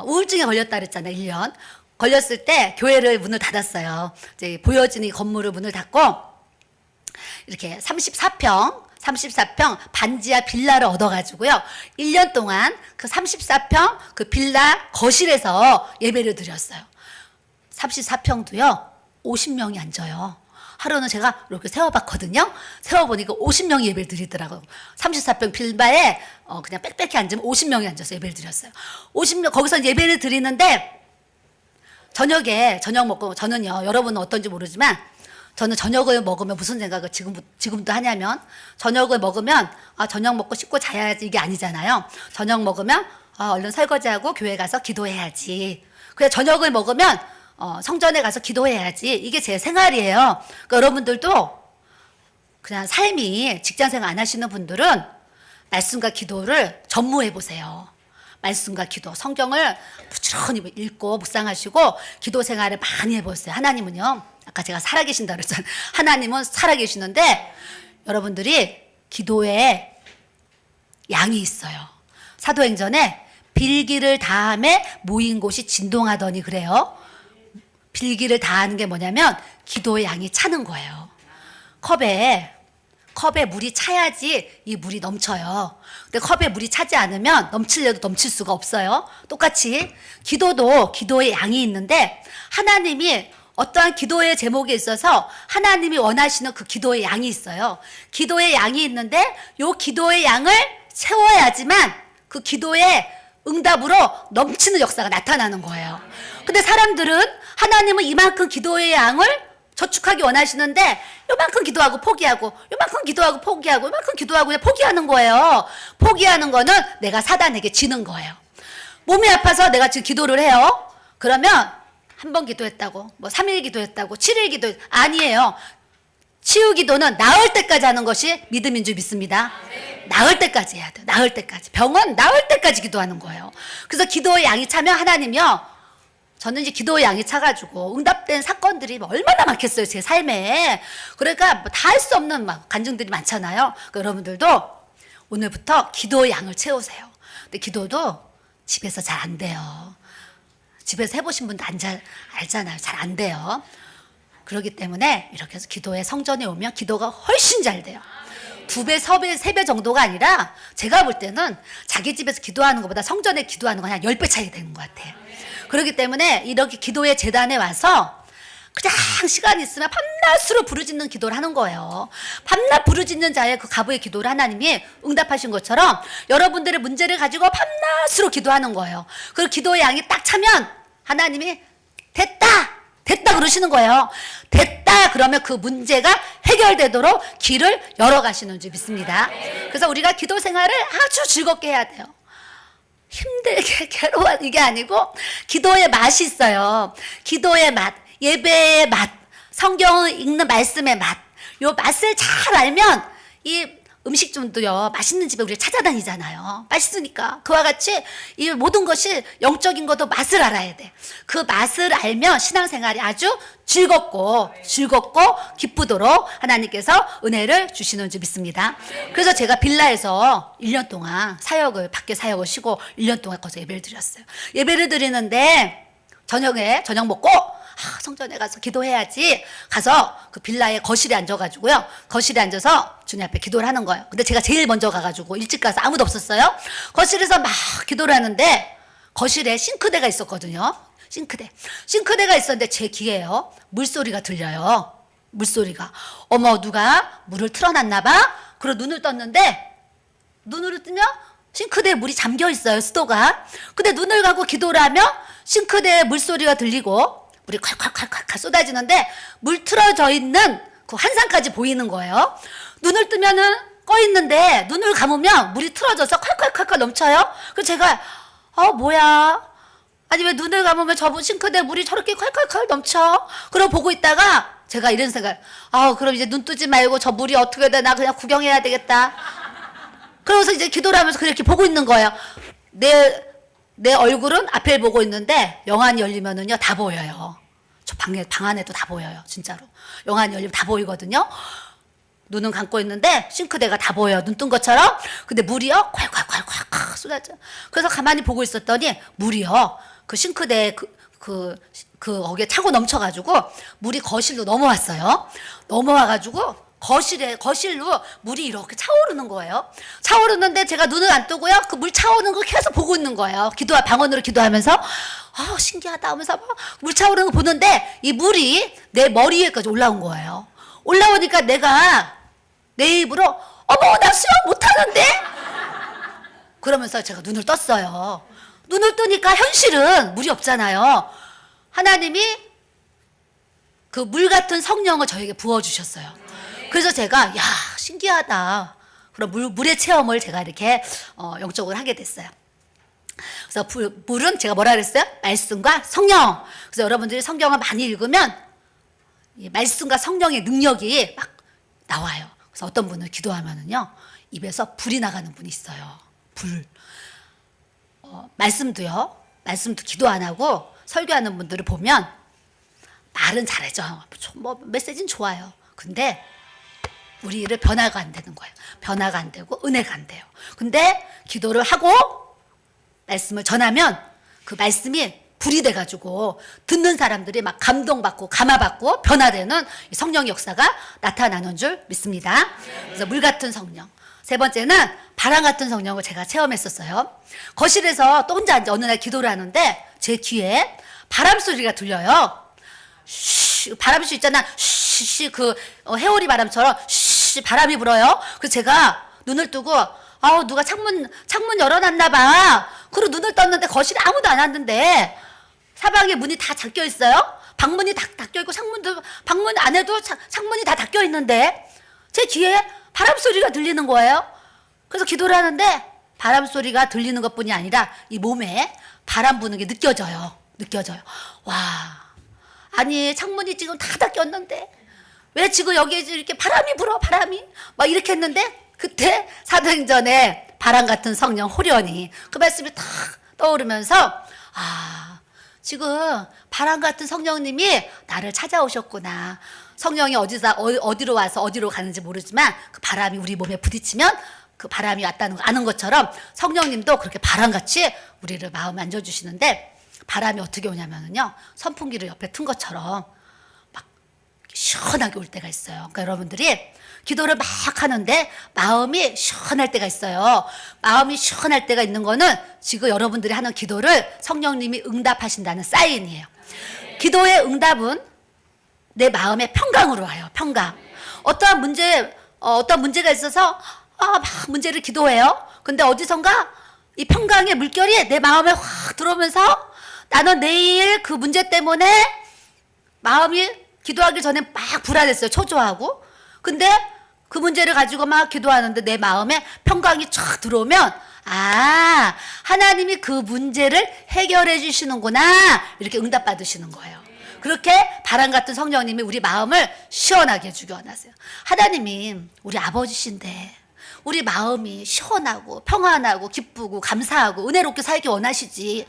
우울증에 걸렸다 그랬잖아요. 1년 걸렸을 때 교회를 문을 닫았어요. 이제 보여지는 이 건물을 문을 닫고 이렇게 34평 반지하 빌라를 얻어가지고요 1년 동안 그 34평 그 빌라 거실에서 예배를 드렸어요. 34평도요 50명이 앉아요. 하루는 제가 이렇게 세워봤거든요. 세워보니까 50명이 예배를 드리더라고요. 34평 빌라에 그냥 빽빽히 앉으면 50명이 앉아서 예배를 드렸어요. 50명 거기서 예배를 드리는데, 저녁에 저녁 먹고, 저는요 여러분은 어떤지 모르지만 저는 저녁을 먹으면 무슨 생각을 지금도 하냐면, 저녁을 먹으면 저녁 먹고 씻고 자야지 이게 아니잖아요. 저녁 먹으면 얼른 설거지하고 교회 가서 기도해야지. 그래 저녁을 먹으면 성전에 가서 기도해야지. 이게 제 생활이에요. 그러니까 여러분들도 그냥 삶이 직장생활 안 하시는 분들은 말씀과 기도를 전무해 보세요. 말씀과 기도, 성경을 부지런히 읽고 묵상하시고 기도 생활을 많이 해보세요. 하나님은요, 아까 제가 살아계신다 그랬잖아요. 하나님은 살아계시는데 여러분들이 기도에 양이 있어요. 사도행전에 빌기를 다함에 모인 곳이 진동하더니 그래요. 빌기를 다하는 게 뭐냐면 기도의 양이 차는 거예요. 컵에 물이 차야지 이 물이 넘쳐요. 근데 컵에 물이 차지 않으면 넘치려도 넘칠 수가 없어요. 똑같이 기도도 기도의 양이 있는데, 하나님이 어떠한 기도의 제목에 있어서 하나님이 원하시는 그 기도의 양이 있어요. 기도의 양이 있는데 요 기도의 양을 채워야지만 그 기도의 응답으로 넘치는 역사가 나타나는 거예요. 근데 사람들은 하나님은 이만큼 기도의 양을 저축하기 원하시는데 요만큼 기도하고 포기하고, 요만큼 기도하고 포기하고, 요만큼 기도하고 그냥 포기하는 거예요. 포기하는 거는 내가 사단에게 지는 거예요. 몸이 아파서 내가 지금 기도를 해요. 그러면 한 번 기도했다고, 3일 기도했다고, 7일 기도했다고, 아니에요. 치유 기도는 나을 때까지 하는 것이 믿음인 줄 믿습니다. 나을 때까지 해야 돼요. 나을 때까지. 병은 나을 때까지 기도하는 거예요. 그래서 기도의 양이 차면 하나님이요, 저는 이제 기도의 양이 차가지고 응답된 사건들이 얼마나 많겠어요, 제 삶에. 그러니까 다 할 수 없는 간증들이 많잖아요. 그러니까 여러분들도 오늘부터 기도의 양을 채우세요. 근데 기도도 집에서 잘 안 돼요. 집에서 해보신 분도 알잖아요. 잘 안 돼요. 그렇기 때문에 이렇게 해서 기도에 성전에 오면 기도가 훨씬 잘 돼요. 2배, 3배, 3배 정도가 아니라 제가 볼 때는 자기 집에서 기도하는 것보다 성전에 기도하는 건 한 10배 차이 되는 것 같아요. 그렇기 때문에 이렇게 기도의 재단에 와서 그냥 시간이 있으면 밤낮으로 부르짖는 기도를 하는 거예요. 밤낮 부르짖는 자의 그 가부의 기도를 하나님이 응답하신 것처럼 여러분들의 문제를 가지고 밤낮으로 기도하는 거예요. 그 기도의 양이 딱 차면 하나님이 됐다! 됐다 그러시는 거예요. 됐다 그러면 그 문제가 해결되도록 길을 열어가시는 줄 믿습니다. 그래서 우리가 기도 생활을 아주 즐겁게 해야 돼요. 힘들게 괴로워 이게 아니고 기도의 맛이 있어요. 기도의 맛, 예배의 맛, 성경을 읽는 말씀의 맛. 요 맛을 잘 알면 이 음식점도요 맛있는 집에 우리 찾아다니잖아요. 맛있으니까. 그와 같이 이 모든 것이 영적인 것도 맛을 알아야 돼. 그 맛을 알면 신앙생활이 아주 즐겁고 기쁘도록 하나님께서 은혜를 주시는 줄 믿습니다. 그래서 제가 빌라에서 1년 동안 밖에 사역을 쉬고 1년 동안 거기서 예배를 드렸어요. 예배를 드리는데 저녁 먹고 성전에 가서 기도해야지. 가서 그 빌라의 거실에 앉아가지고요. 거실에 앉아서 주님 앞에 기도를 하는 거예요. 근데 제가 제일 먼저 가가지고 일찍 가서 아무도 없었어요. 거실에서 막 기도를 하는데 거실에 싱크대가 있었거든요. 싱크대가 있었는데 제 귀에요. 물소리가 들려요. 물소리가. 어머 누가 물을 틀어놨나 봐. 그리고 눈을 떴는데 눈을 뜨면 싱크대에 물이 잠겨 있어요. 수도가. 근데 눈을 감고 기도를 하면 싱크대에 물소리가 들리고 물이 콸콸콸콸 쏟아지는데 물 틀어져 있는 그 환상까지 보이는 거예요. 눈을 뜨면은 꺼 있는데 눈을 감으면 물이 틀어져서 콸콸콸콸 넘쳐요. 그래서 제가 뭐야? 아니 왜 눈을 감으면 저 싱크대에 물이 저렇게 콸콸콸 넘쳐? 그러고 보고 있다가 제가 이런 생각. 그럼 이제 눈 뜨지 말고 저 물이 어떻게 되나 그냥 구경해야 되겠다. 그러면서 이제 기도를 하면서 그렇게 보고 있는 거예요. 내 얼굴은 앞을 보고 있는데 영안이 열리면은요 다 보여요. 저 방 안에도 다 보여요. 진짜로. 영안이 열리면 다 보이거든요. 눈은 감고 있는데 싱크대가 다 보여요. 눈 뜬 것처럼. 근데 물이요 콸콸콸콸 쏟아져. 그래서 가만히 보고 있었더니 물이요 그 싱크대에 거기에 차고 넘쳐가지고 물이 거실로 넘어왔어요. 넘어와가지고 거실로 물이 이렇게 차오르는 거예요. 차오르는데 제가 눈을 안 뜨고요. 그 물 차오르는 거 계속 보고 있는 거예요. 방언으로 기도하면서 신기하다 하면서 물 차오르는 거 보는데 이 물이 내 머리 위에까지 올라온 거예요. 올라오니까 내가 내 입으로 나 수영 못하는데? 그러면서 제가 눈을 떴어요. 눈을 뜨니까 현실은 물이 없잖아요. 하나님이 그 물 같은 성령을 저에게 부어주셨어요. 그래서 제가 신기하다. 그럼 물의 체험을 제가 이렇게 영적으로 하게 됐어요. 그래서 물은 제가 뭐라 그랬어요? 말씀과 성령. 그래서 여러분들이 성경을 많이 읽으면 이 말씀과 성령의 능력이 막 나와요. 그래서 어떤 분은 기도하면은요 입에서 불이 나가는 분이 있어요. 말씀도 기도 안 하고 설교하는 분들을 보면 말은 잘하죠. 메시지는 좋아요. 근데 우리를 변화가 안 되는 거예요. 변화가 안 되고 은혜가 안 돼요. 근데 기도를 하고 말씀을 전하면 그 말씀이 불이 돼가지고 듣는 사람들이 막 감동받고 감화받고 변화되는 성령의 역사가 나타나는 줄 믿습니다. 그래서 물 같은 성령. 세 번째는 바람 같은 성령을 제가 체험했었어요. 거실에서 또 혼자 어느 날 기도를 하는데 제 귀에 바람 소리가 들려요. 바람이 있잖아. 해오리 바람처럼 바람이 불어요. 그래서 제가 눈을 뜨고 누가 창문 열어놨나 봐. 그리고 눈을 떴는데 거실에 아무도 안 왔는데 사방에 문이 다 닫혀 있어요. 방문이 다 닫혀 있고 방문 안에도 창문이 다 닫혀 있는데 제 귀에 바람 소리가 들리는 거예요. 그래서 기도를 하는데 바람 소리가 들리는 것뿐이 아니라 이 몸에 바람 부는 게 느껴져요. 와. 아니 창문이 지금 다 닫혔는데 왜 지금 여기에 이렇게 바람이 불어 막 이렇게 했는데 그때 사도행전에 바람 같은 성령 호련히 그 말씀이 탁 떠오르면서 지금 바람 같은 성령님이 나를 찾아오셨구나. 성령이 어디로 와서 어디로 가는지 모르지만 그 바람이 우리 몸에 부딪히면 그 바람이 왔다는 거 아는 것처럼 성령님도 그렇게 바람같이 우리를 마음 만져주시는데 바람이 어떻게 오냐면요 선풍기를 옆에 튼 것처럼 막 시원하게 올 때가 있어요. 그러니까 여러분들이 기도를 막 하는데 마음이 시원할 때가 있어요. 마음이 시원할 때가 있는 거는 지금 여러분들이 하는 기도를 성령님이 응답하신다는 사인이에요. 기도의 응답은 내 마음의 평강으로 와요. 평강. 어떤 문제가 있어서 막 문제를 기도해요. 근데 어디선가 이 평강의 물결이 내 마음에 확 들어오면서 나는 내일 그 문제 때문에 마음이 기도하기 전에 막 불안했어요. 초조하고. 근데 그 문제를 가지고 막 기도하는데 내 마음에 평강이 쫙 들어오면 하나님이 그 문제를 해결해 주시는구나. 이렇게 응답 받으시는 거예요. 그렇게 바람 같은 성령님이 우리 마음을 시원하게 해주기 원하세요. 하나님이 우리 아버지신데 우리 마음이 시원하고 평안하고 기쁘고 감사하고 은혜롭게 살기 원하시지.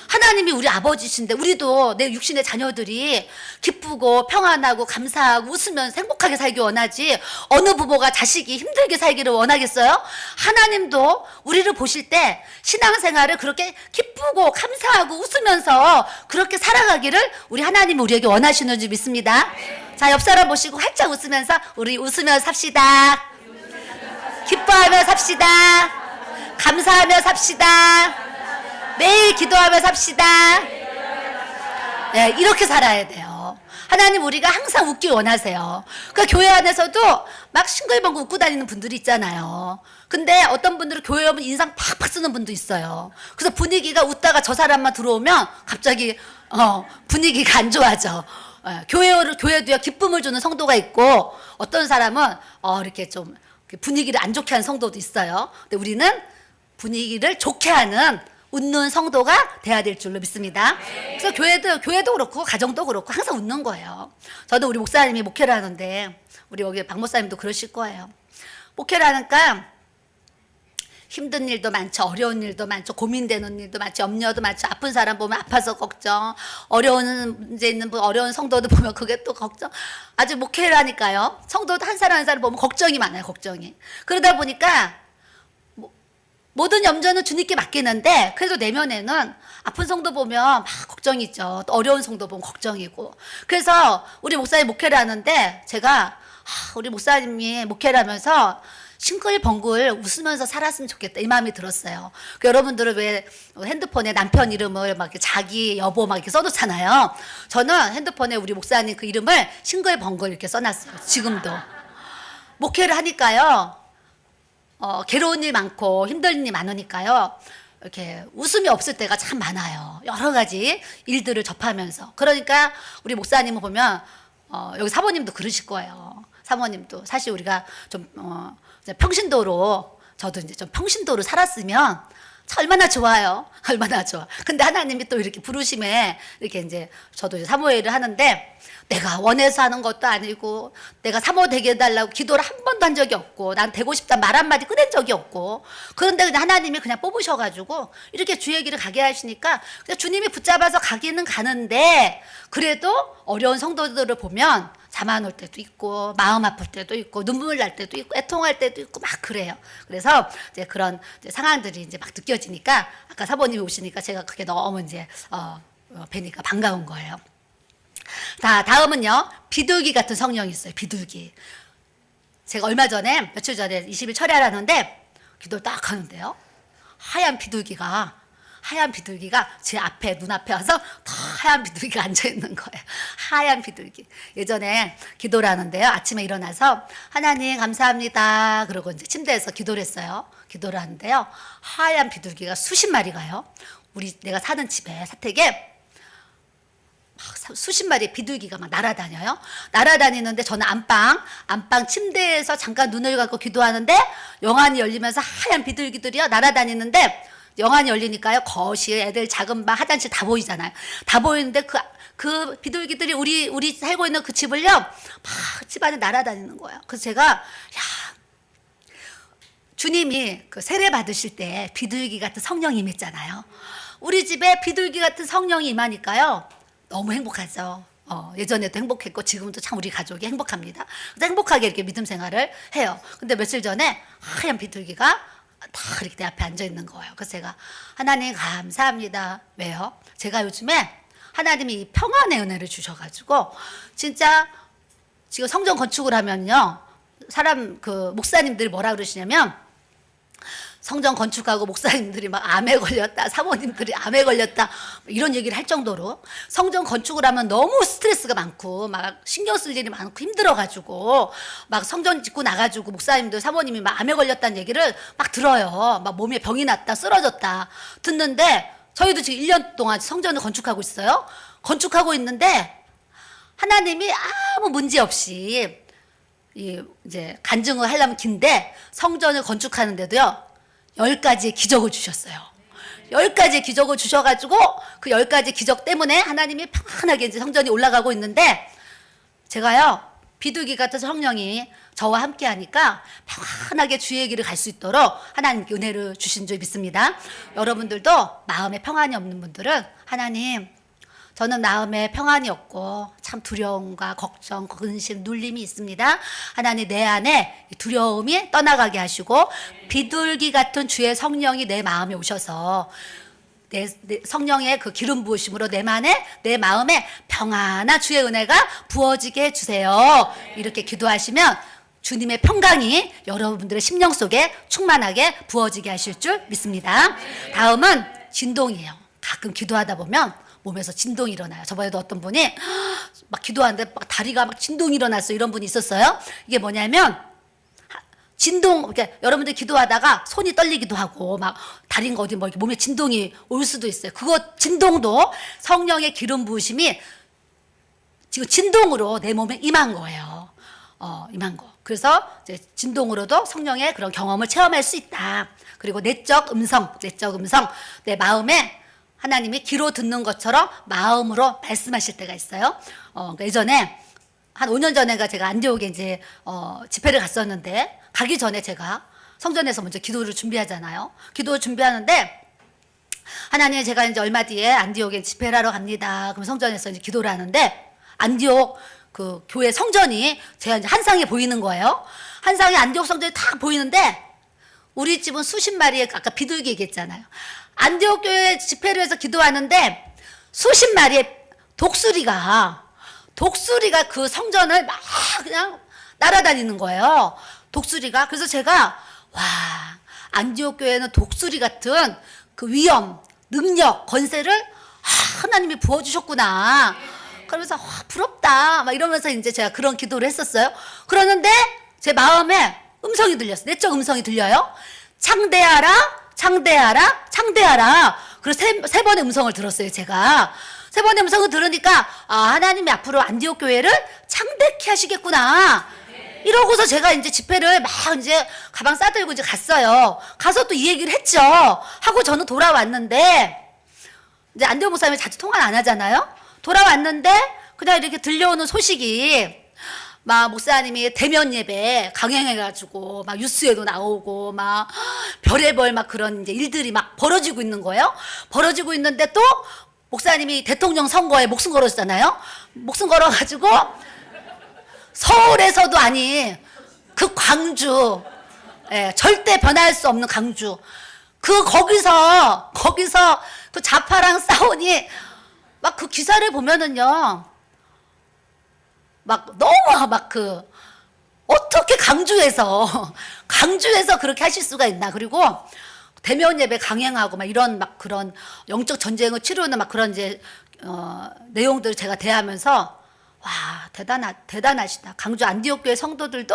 하나님이 우리 아버지신데 우리도 내 육신의 자녀들이 기쁘고 평안하고 감사하고 웃으면서 행복하게 살기 원하지. 어느 부모가 자식이 힘들게 살기를 원하겠어요? 하나님도 우리를 보실 때 신앙생활을 그렇게 기쁘고 감사하고 웃으면서 그렇게 살아가기를 우리 하나님이 우리에게 원하시는 줄 믿습니다. 자, 옆 사람 보시고 활짝 웃으면서 우리 웃으며 삽시다. 기뻐하며 삽시다. 감사하며 삽시다. 매일 기도하며 삽시다. 네, 이렇게 살아야 돼요. 하나님 우리가 항상 웃길 원하세요. 그러니까 교회 안에서도 막 싱글벙글 웃고 다니는 분들이 있잖아요. 근데 어떤 분들은 교회 오면 인상 팍팍 쓰는 분도 있어요. 그래서 분위기가 웃다가 저 사람만 들어오면 갑자기 분위기가 안 좋아져. 교회도요 기쁨을 주는 성도가 있고 어떤 사람은 이렇게 좀 분위기를 안 좋게 하는 성도도 있어요. 근데 우리는 분위기를 좋게 하는 웃는 성도가 돼야 될 줄로 믿습니다. 그래서 교회도 그렇고 가정도 그렇고 항상 웃는 거예요. 저도 우리 목사님이 목회를 하는데 우리 여기 박 목사님도 그러실 거예요. 목회를 하니까 힘든 일도 많죠. 어려운 일도 많죠. 고민되는 일도 많죠. 염려도 많죠. 아픈 사람 보면 아파서 걱정. 어려운 문제 있는 분, 어려운 성도들 보면 그게 또 걱정. 아주 목회를 하니까요. 성도도 한 사람 한 사람 보면 걱정이 많아요. 걱정이. 그러다 보니까 모든 염려는 주님께 맡기는데 그래도 내면에는 아픈 성도 보면 막 걱정이 있죠. 또 어려운 성도 보면 걱정이고. 그래서 우리 목사님 목회를 하는데 제가 우리 목사님이 목회를 하면서 싱글벙글 웃으면서 살았으면 좋겠다 이 마음이 들었어요. 여러분들은 왜 핸드폰에 남편 이름을 막 자기 여보 막 이렇게 써놓잖아요. 저는 핸드폰에 우리 목사님 그 이름을 싱글벙글 이렇게 써놨어요. 지금도 목회를 하니까요. 괴로운 일 많고 힘든 일 많으니까요. 이렇게 웃음이 없을 때가 참 많아요. 여러 가지 일들을 접하면서. 그러니까 우리 목사님을 보면 여기 사모님도 그러실 거예요. 사모님도 사실 우리가 좀 평신도로 저도 이제 좀 평신도로 살았으면 얼마나 좋아요. 얼마나 좋아. 근데 하나님이 또 이렇게 부르심에 이렇게 이제 저도 이제 사모회를 하는데 내가 원해서 하는 것도 아니고 내가 사모 되게 해달라고 기도를 한 번도 한 적이 없고 난 되고 싶다 말 한마디 꺼낸 적이 없고 그런데 그냥 하나님이 그냥 뽑으셔가지고 이렇게 주의 길을 가게 하시니까 그냥 주님이 붙잡아서 가기는 가는데 그래도 어려운 성도들을 보면 잠 안 올 때도 있고 마음 아플 때도 있고 눈물 날 때도 있고 애통할 때도 있고 막 그래요. 그래서 이제 그런 이제 상황들이 이제 막 느껴지니까 아까 사모님이 오시니까 제가 그게 너무 이제 뵈니까 반가운 거예요. 다음은요 비둘기 같은 성령이 있어요. 비둘기. 제가 얼마 전에 며칠 전에 20일 철야하는데 기도를 딱 하는데요. 하얀 비둘기가 제 앞에 눈앞에 와서 하얀 비둘기가 앉아있는 거예요. 하얀 비둘기. 예전에 기도를 하는데요. 아침에 일어나서 하나님 감사합니다. 그러고 이제 침대에서 기도를 했어요. 기도를 하는데요. 하얀 비둘기가 수십 마리가요. 내가 사는 집에 사택에 수십 마리의 비둘기가 막 날아다녀요. 날아다니는데 저는 안방 침대에서 잠깐 눈을 감고 기도하는데 영안이 열리면서 하얀 비둘기들이요 날아다니는데 영안이 열리니까요 거실 애들 작은 방 화장실 다 보이잖아요. 다 보이는데 그 비둘기들이 우리 살고 있는 그 집을요 막 집안에 날아다니는 거예요. 그래서 제가 주님이 그 세례 받으실 때 비둘기 같은 성령이 임했잖아요. 우리 집에 비둘기 같은 성령이 임하니까요 너무 행복하죠. 예전에도 행복했고 지금도 참 우리 가족이 행복합니다. 그래서 행복하게 이렇게 믿음 생활을 해요. 근데 며칠 전에 하얀 비둘기가 다 이렇게 내 앞에 앉아 있는 거예요. 그래서 제가 하나님 감사합니다. 왜요? 제가 요즘에 하나님이 평안의 은혜를 주셔가지고 진짜 지금 성전 건축을 하면요, 사람 그 목사님들이 뭐라 그러시냐면, 성전 건축하고 목사님들이 막 암에 걸렸다, 사모님들이 암에 걸렸다, 이런 얘기를 할 정도로 성전 건축을 하면 너무 스트레스가 많고 막 신경 쓸 일이 많고 힘들어가지고 막 성전 짓고 나가지고 목사님들 사모님이 막 암에 걸렸다는 얘기를 막 들어요. 막 몸에 병이 났다, 쓰러졌다 듣는데, 저희도 지금 1년 동안 성전을 건축하고 있어요. 건축하고 있는데 하나님이 아무 문제 없이 이제 간증을 하려면 긴데 성전을 건축하는데도요 10가지의 기적을 주셨어요. 10가지의 기적을 주셔가지고 그 10가지 기적 때문에 하나님이 평안하게 이제 성전이 올라가고 있는데, 제가요 비둘기 같은 성령이 저와 함께 하니까 평안하게 주의 길을 갈 수 있도록 하나님께 은혜를 주신 줄 믿습니다. 여러분들도 마음에 평안이 없는 분들은 하나님, 저는 마음에 평안이 없고 참 두려움과 걱정, 근심, 눌림이 있습니다. 하나님, 내 안에 두려움이 떠나가게 하시고 비둘기 같은 주의 성령이 내 마음에 오셔서 내 성령의 그 기름 부으심으로 내 마음에 평안한 주의 은혜가 부어지게 해주세요. 이렇게 기도하시면 주님의 평강이 여러분들의 심령 속에 충만하게 부어지게 하실 줄 믿습니다. 다음은 진동이에요. 가끔 기도하다 보면 몸에서 진동이 일어나요. 저번에도 어떤 분이 막 기도하는데 막 다리가 막 진동이 일어났어, 이런 분이 있었어요. 이게 뭐냐면 진동, 그러니까 여러분들 기도하다가 손이 떨리기도 하고 막 다리가 어디 뭐 몸에 진동이 올 수도 있어요. 그거 진동도 성령의 기름 부으심이 지금 진동으로 내 몸에 임한 거예요. 임한 거. 그래서 이제 진동으로도 성령의 그런 경험을 체험할 수 있다. 그리고 내적 음성, 내 마음에 하나님이 귀로 듣는 것처럼 마음으로 말씀하실 때가 있어요. 그러니까 예전에 한 5년 전에가 제가 안디옥에 이제 집회를 갔었는데, 가기 전에 제가 성전에서 먼저 기도를 준비하잖아요. 기도를 준비하는데 하나님, 제가 이제 얼마 뒤에 안디옥에 집회를 하러 갑니다. 그럼 성전에서 이제 기도를 하는데 안디옥 그 교회 성전이 제가 이제 한 상에 보이는 거예요. 한 상에 안디옥 성전이 딱 보이는데, 우리 집은 수십 마리의 아까 비둘기 얘기했잖아요. 안디옥 교회 집회를 해서 기도하는데 수십 마리의 독수리가 그 성전을 막 그냥 날아다니는 거예요. 독수리가. 그래서 제가 와, 안디옥 교회는 독수리 같은 그 위엄, 능력, 권세를 하나님이 부어주셨구나. 그러면서 부럽다 막 이러면서 이제 제가 그런 기도를 했었어요. 그러는데 제 마음에 음성이 들렸어요. 내적 음성이 들려요. 창대하라, 창대하라, 창대하라. 그래서 세 번의 음성을 들었어요. 제가 세 번의 음성을 들으니까 하나님이 앞으로 안디옥 교회를 창대케 하시겠구나. 이러고서 제가 이제 집회를 막 이제 가방 싸들고 이제 갔어요. 가서 또 이 얘기를 했죠. 하고 저는 돌아왔는데, 이제 안디옥 목사님이 자주 통화를 안 하잖아요. 돌아왔는데 그냥 이렇게 들려오는 소식이 막 목사님이 대면 예배 강행해가지고 막 뉴스에도 나오고 막 별의별 막 그런 이제 일들이 막 벌어지고 있는 거예요. 벌어지고 있는데 또 목사님이 대통령 선거에 목숨 걸었잖아요. 목숨 걸어가지고 서울에서도 아닌 그 광주, 절대 변할 수 없는 광주, 거기서 그 좌파랑 싸우니 막 그 기사를 보면은요, 막 너무 막 어떻게 강주에서 그렇게 하실 수가 있나. 그리고 대면 예배 강행하고 막 이런 막 그런 영적 전쟁을 치르는 막 그런 이제 내용들 제가 대하면서 와, 대단하시다. 강주 안디옥 교회 성도들도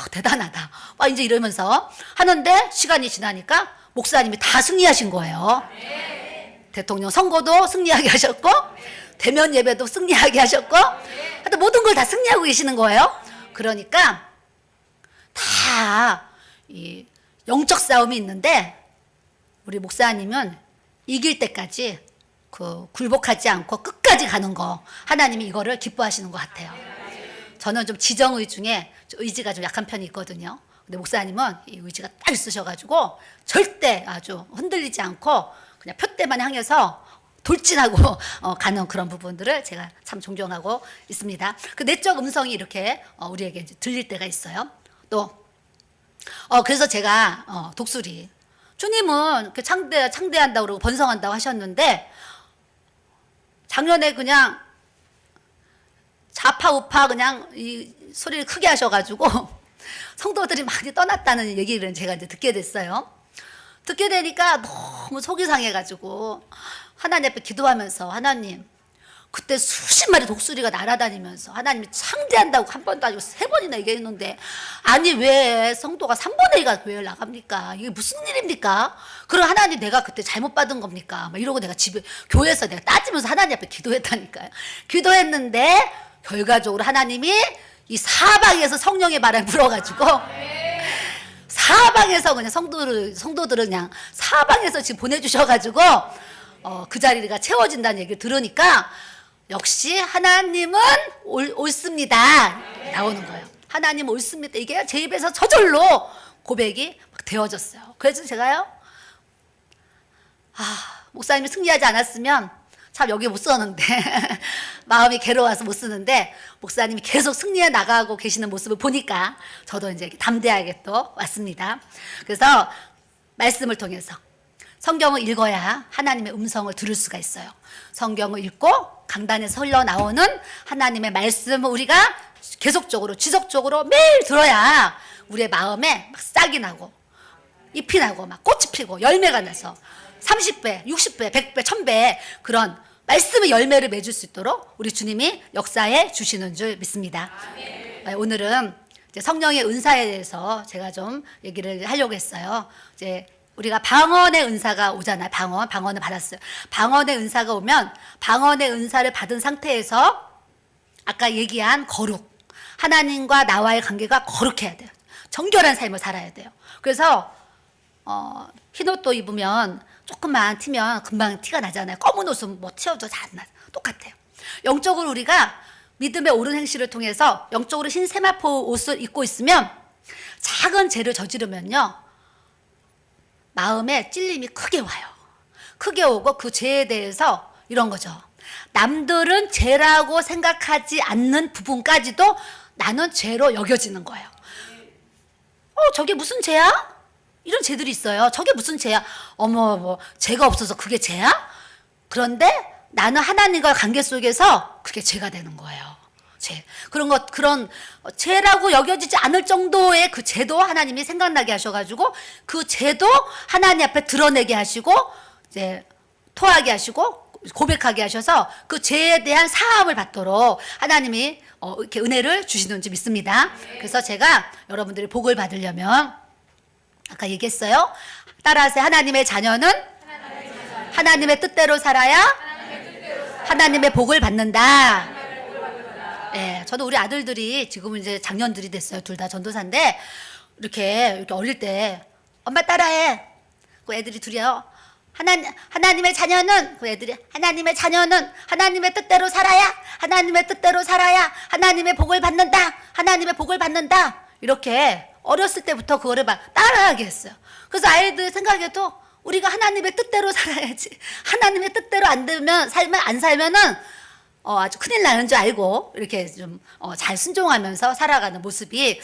대단하다. 막 이제 이러면서 하는데 시간이 지나니까 목사님이 다 승리하신 거예요. 대통령 선거도 승리하게 하셨고 대면 예배도 승리하게 하셨고 하여튼 모든 걸 다 승리하고 계시는 거예요. 그러니까 다 이 영적 싸움이 있는데 우리 목사님은 이길 때까지 굴복하지 않고 끝까지 가는 거, 하나님이 이거를 기뻐하시는 것 같아요. 저는 좀 지정의 중에 의지가 좀 약한 편이 있거든요. 근데 목사님은 이 의지가 딱 있으셔가지고 절대 아주 흔들리지 않고 그냥 표대만 향해서 돌진하고 가는 그런 부분들을 제가 참 존경하고 있습니다. 그 내적 음성이 이렇게 우리에게 이제 들릴 때가 있어요. 또 그래서 제가 독수리, 주님은 창대한다고 그러고 번성한다고 하셨는데 작년에 그냥 좌파 우파 그냥 이 소리를 크게 하셔가지고 성도들이 많이 떠났다는 얘기를 제가 이제 듣게 됐어요. 듣게 되니까 너무 속이 상해가지고 하나님 앞에 기도하면서, 하나님, 그때 수십 마리 독수리가 날아다니면서 하나님이 창대한다고 한 번도 아니고 세 번이나 얘기했는데, 아니 왜 성도가 3분의 2가 교회를 나갑니까? 이게 무슨 일입니까? 그럼 하나님 내가 그때 잘못 받은 겁니까? 막 이러고 내가 집에 교회에서 내가 따지면서 하나님 앞에 기도했다니까요. 기도했는데 결과적으로 하나님이 이 사방에서 성령의 바람이 불어가지고 사방에서 그냥 성도들을 그냥 사방에서 지금 보내주셔가지고 그 자리가 채워진다는 얘기를 들으니까 역시 하나님은 옳습니다 나오는 거예요. 하나님 옳습니다. 이게 제 입에서 저절로 고백이 막 되어졌어요. 그래서 제가요, 목사님이 승리하지 않았으면 참 여기 못 썼는데 마음이 괴로워서 못 쓰는데, 목사님이 계속 승리해 나가고 계시는 모습을 보니까 저도 이제 담대하게 또 왔습니다. 그래서 말씀을 통해서 성경을 읽어야 하나님의 음성을 들을 수가 있어요. 성경을 읽고 강단에서 흘러나오는 하나님의 말씀을 우리가 계속적으로 지속적으로 매일 들어야 우리의 마음에 막 싹이 나고 잎이 나고 막 꽃이 피고 열매가 나서 30배, 60배, 100배, 1000배 그런 말씀의 열매를 맺을 수 있도록 우리 주님이 역사해 주시는 줄 믿습니다. 오늘은 이제 성령의 은사에 대해서 제가 좀 얘기를 하려고 했어요. 이제 우리가 방언의 은사가 오잖아요. 방언을 받았어요. 방언의 은사가 오면 방언의 은사를 받은 상태에서 아까 얘기한 거룩, 하나님과 나와의 관계가 거룩해야 돼요. 정결한 삶을 살아야 돼요. 그래서 흰 옷도 입으면 조금만 튀면 금방 티가 나잖아요. 검은 옷은 뭐 튀어도 잘 안 나요. 똑같아요. 영적으로 우리가 믿음의 옳은 행실을 통해서 영적으로 흰 세마포 옷을 입고 있으면 작은 죄를 저지르면요, 마음에 찔림이 크게 와요. 크게 오고 그 죄에 대해서 이런 거죠. 남들은 죄라고 생각하지 않는 부분까지도 나는 죄로 여겨지는 거예요. 저게 무슨 죄야? 이런 죄들이 있어요. 저게 무슨 죄야? 어머, 죄가 없어서 그게 죄야? 그런데 나는 하나님과 관계 속에서 그게 죄가 되는 거예요. 죄. 그런 죄라고 여겨지지 않을 정도의 그 죄도 하나님이 생각나게 하셔가지고 그 죄도 하나님 앞에 드러내게 하시고 이제 토하게 하시고 고백하게 하셔서 그 죄에 대한 사함을 받도록 하나님이 이렇게 은혜를 주시는 줄 믿습니다. 그래서 제가 여러분들이 복을 받으려면 아까 얘기했어요. 따라하세요. 하나님의 자녀는 하나님의 뜻대로 살아야 하나님의 복을 받는다. 네, 저도 우리 아들들이 지금은 이제 장년들이 됐어요. 둘 다 전도사인데 이렇게 어릴 때 엄마 따라해. 그 애들이 둘이요. 하나님의 자녀는, 그 애들이 하나님의 자녀는 하나님의 뜻대로 살아야, 하나님의 뜻대로 살아야 하나님의 복을 받는다. 하나님의 복을 받는다. 이렇게 어렸을 때부터 그거를 막 따라하게 했어요. 그래서 아이들 생각에도 우리가 하나님의 뜻대로 살아야지. 하나님의 뜻대로 안 살면은 아주 큰일 나는 줄 알고 이렇게 좀 잘 순종하면서 살아가는 모습이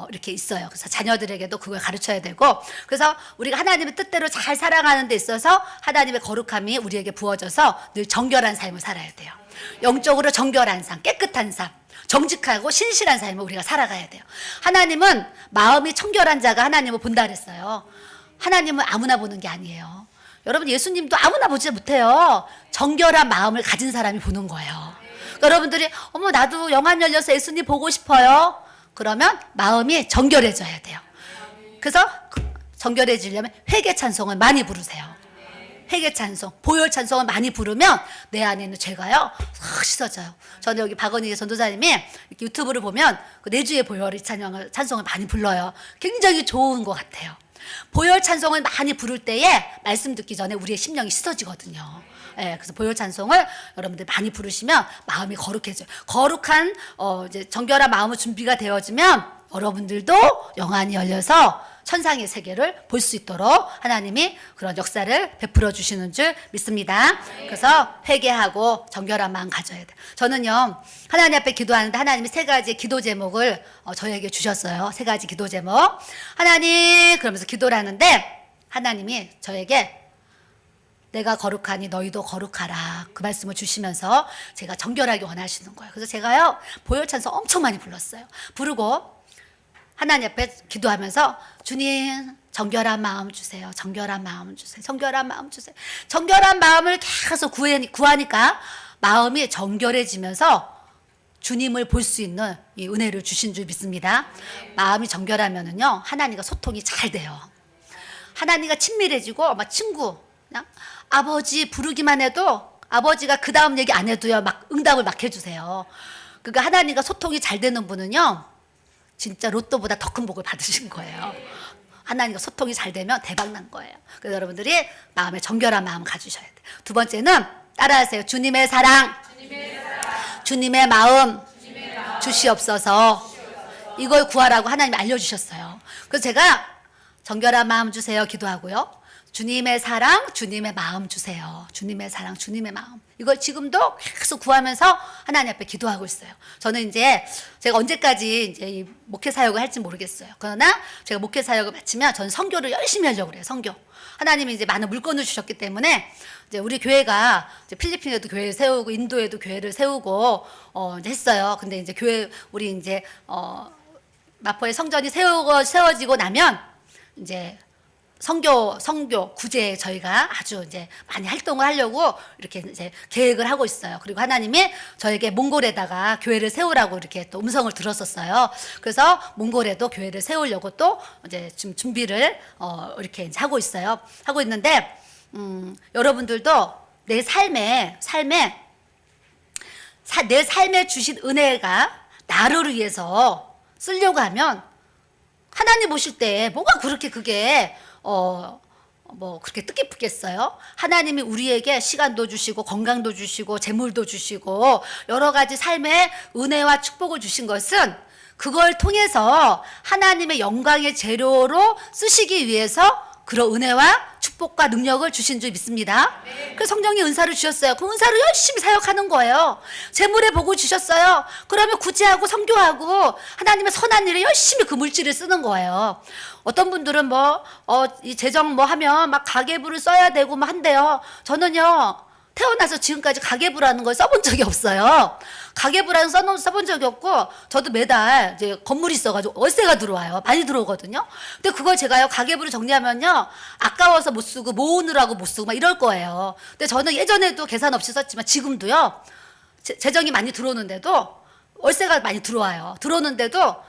이렇게 있어요. 그래서 자녀들에게도 그걸 가르쳐야 되고, 그래서 우리가 하나님의 뜻대로 잘 살아가는 데 있어서 하나님의 거룩함이 우리에게 부어져서 늘 정결한 삶을 살아야 돼요. 영적으로 정결한 삶, 깨끗한 삶, 정직하고 신실한 삶을 우리가 살아가야 돼요. 하나님은 마음이 청결한 자가 하나님을 본다 그랬어요. 하나님은 아무나 보는 게 아니에요. 여러분, 예수님도 아무나 보지 못해요. 정결한 마음을 가진 사람이 보는 거예요. 그러니까 여러분들이 어머 나도 영안 열려서 예수님 보고 싶어요. 그러면 마음이 정결해져야 돼요. 그래서 정결해지려면 회개 찬송을 많이 부르세요. 회개 찬송, 보혈 찬송을 많이 부르면 내 안에 있는 죄가요 확 씻어져요. 저는 여기 박원희 전도사님이 이렇게 유튜브를 보면 그 내주의 보혈 찬송을 많이 불러요. 굉장히 좋은 것 같아요. 보혈 찬송을 많이 부를 때에 말씀 듣기 전에 우리의 심령이 씻어지거든요. 그래서 보혈 찬송을 여러분들 많이 부르시면 마음이 거룩해져요. 거룩한 이제 정결한 마음의 준비가 되어지면 여러분들도 영안이 열려서 천상의 세계를 볼 수 있도록 하나님이 그런 역사를 베풀어 주시는 줄 믿습니다. 그래서 회개하고 정결한 마음 가져야 돼요. 저는요, 하나님 앞에 기도하는데 하나님이 3가지 기도 제목을 저에게 주셨어요. 3가지 기도 제목. 하나님, 그러면서 기도를 하는데 하나님이 저에게 내가 거룩하니 너희도 거룩하라. 그 말씀을 주시면서 제가 정결하게 원하시는 거예요. 그래서 제가요 보혈 찬송 엄청 많이 불렀어요. 부르고 하나님 앞에 기도하면서 주님 정결한 마음 주세요. 정결한 마음 주세요. 정결한 마음 주세요. 정결한 마음을 계속 구하니까 마음이 정결해지면서 주님을 볼 수 있는 이 은혜를 주신 줄 믿습니다. 마음이 정결하면은요 하나님과 소통이 잘 돼요. 하나님과 친밀해지고 막 친구 그냥 아버지 부르기만 해도 아버지가 그 다음 얘기 안 해도요 막 응답을 막 해주세요. 그러니까 하나님과 소통이 잘 되는 분은요 진짜 로또보다 더 큰 복을 받으신 거예요. 하나님과 소통이 잘 되면 대박 난 거예요. 그래서 여러분들이 마음에 정결한 마음 가지셔야 돼요. 두 번째는 따라하세요. 주님의 사랑, 주님의 마음 주시옵소서. 이걸 구하라고 하나님이 알려주셨어요. 그래서 제가 정결한 마음 주세요 기도하고요. 주님의 사랑, 주님의 마음 주세요. 주님의 사랑, 주님의 마음. 이걸 지금도 계속 구하면서 하나님 앞에 기도하고 있어요. 저는 이제 제가 언제까지 이제 이 목회 사역을 할지 모르겠어요. 그러나 제가 목회 사역을 마치면 저는 선교를 열심히 하려고 그래요. 선교. 하나님이 이제 많은 물건을 주셨기 때문에 이제 우리 교회가 이제 필리핀에도 교회를 세우고 인도에도 교회를 세우고 이제 했어요. 근데 이제 교회 우리 이제 마포의 성전이 세워지고 나면 이제 선교 구제에 저희가 아주 이제 많이 활동을 하려고 이렇게 이제 계획을 하고 있어요. 그리고 하나님이 저에게 몽골에다가 교회를 세우라고 이렇게 또 음성을 들었었어요. 그래서 몽골에도 교회를 세우려고 또 이제 지금 준비를 이렇게 이제 하고 있어요. 하고 있는데 여러분들도 내 삶에 주신 은혜가 나를 위해서 쓰려고 하면 하나님 보실 때 뭐가 그렇게 그게 뭐 그렇게 뜻깊겠어요? 하나님이 우리에게 시간도 주시고 건강도 주시고 재물도 주시고 여러 가지 삶의 은혜와 축복을 주신 것은 그걸 통해서 하나님의 영광의 재료로 쓰시기 위해서 그런 은혜와 축복과 능력을 주신 줄 믿습니다. 그래서 성령이 은사를 주셨어요. 그 은사를 열심히 사역하는 거예요. 재물의 복을 주셨어요. 그러면 구제하고 선교하고 하나님의 선한 일에 열심히 그 물질을 쓰는 거예요. 어떤 분들은 이 재정 하면 막 가계부를 써야 되고 한대요. 저는요, 태어나서 지금까지 가계부라는 걸 써본 적이 없어요. 가계부라는 써본 적이 없고, 저도 매달 이제 건물이 있어가지고 월세가 들어와요. 많이 들어오거든요. 근데 그걸 제가요, 가계부를 정리하면요, 아까워서 못 쓰고, 모으느라고 못 쓰고, 막 이럴 거예요. 근데 저는 예전에도 계산 없이 썼지만 지금도요, 재정이 많이 들어오는데도, 월세가 많이 들어와요. 들어오는데도,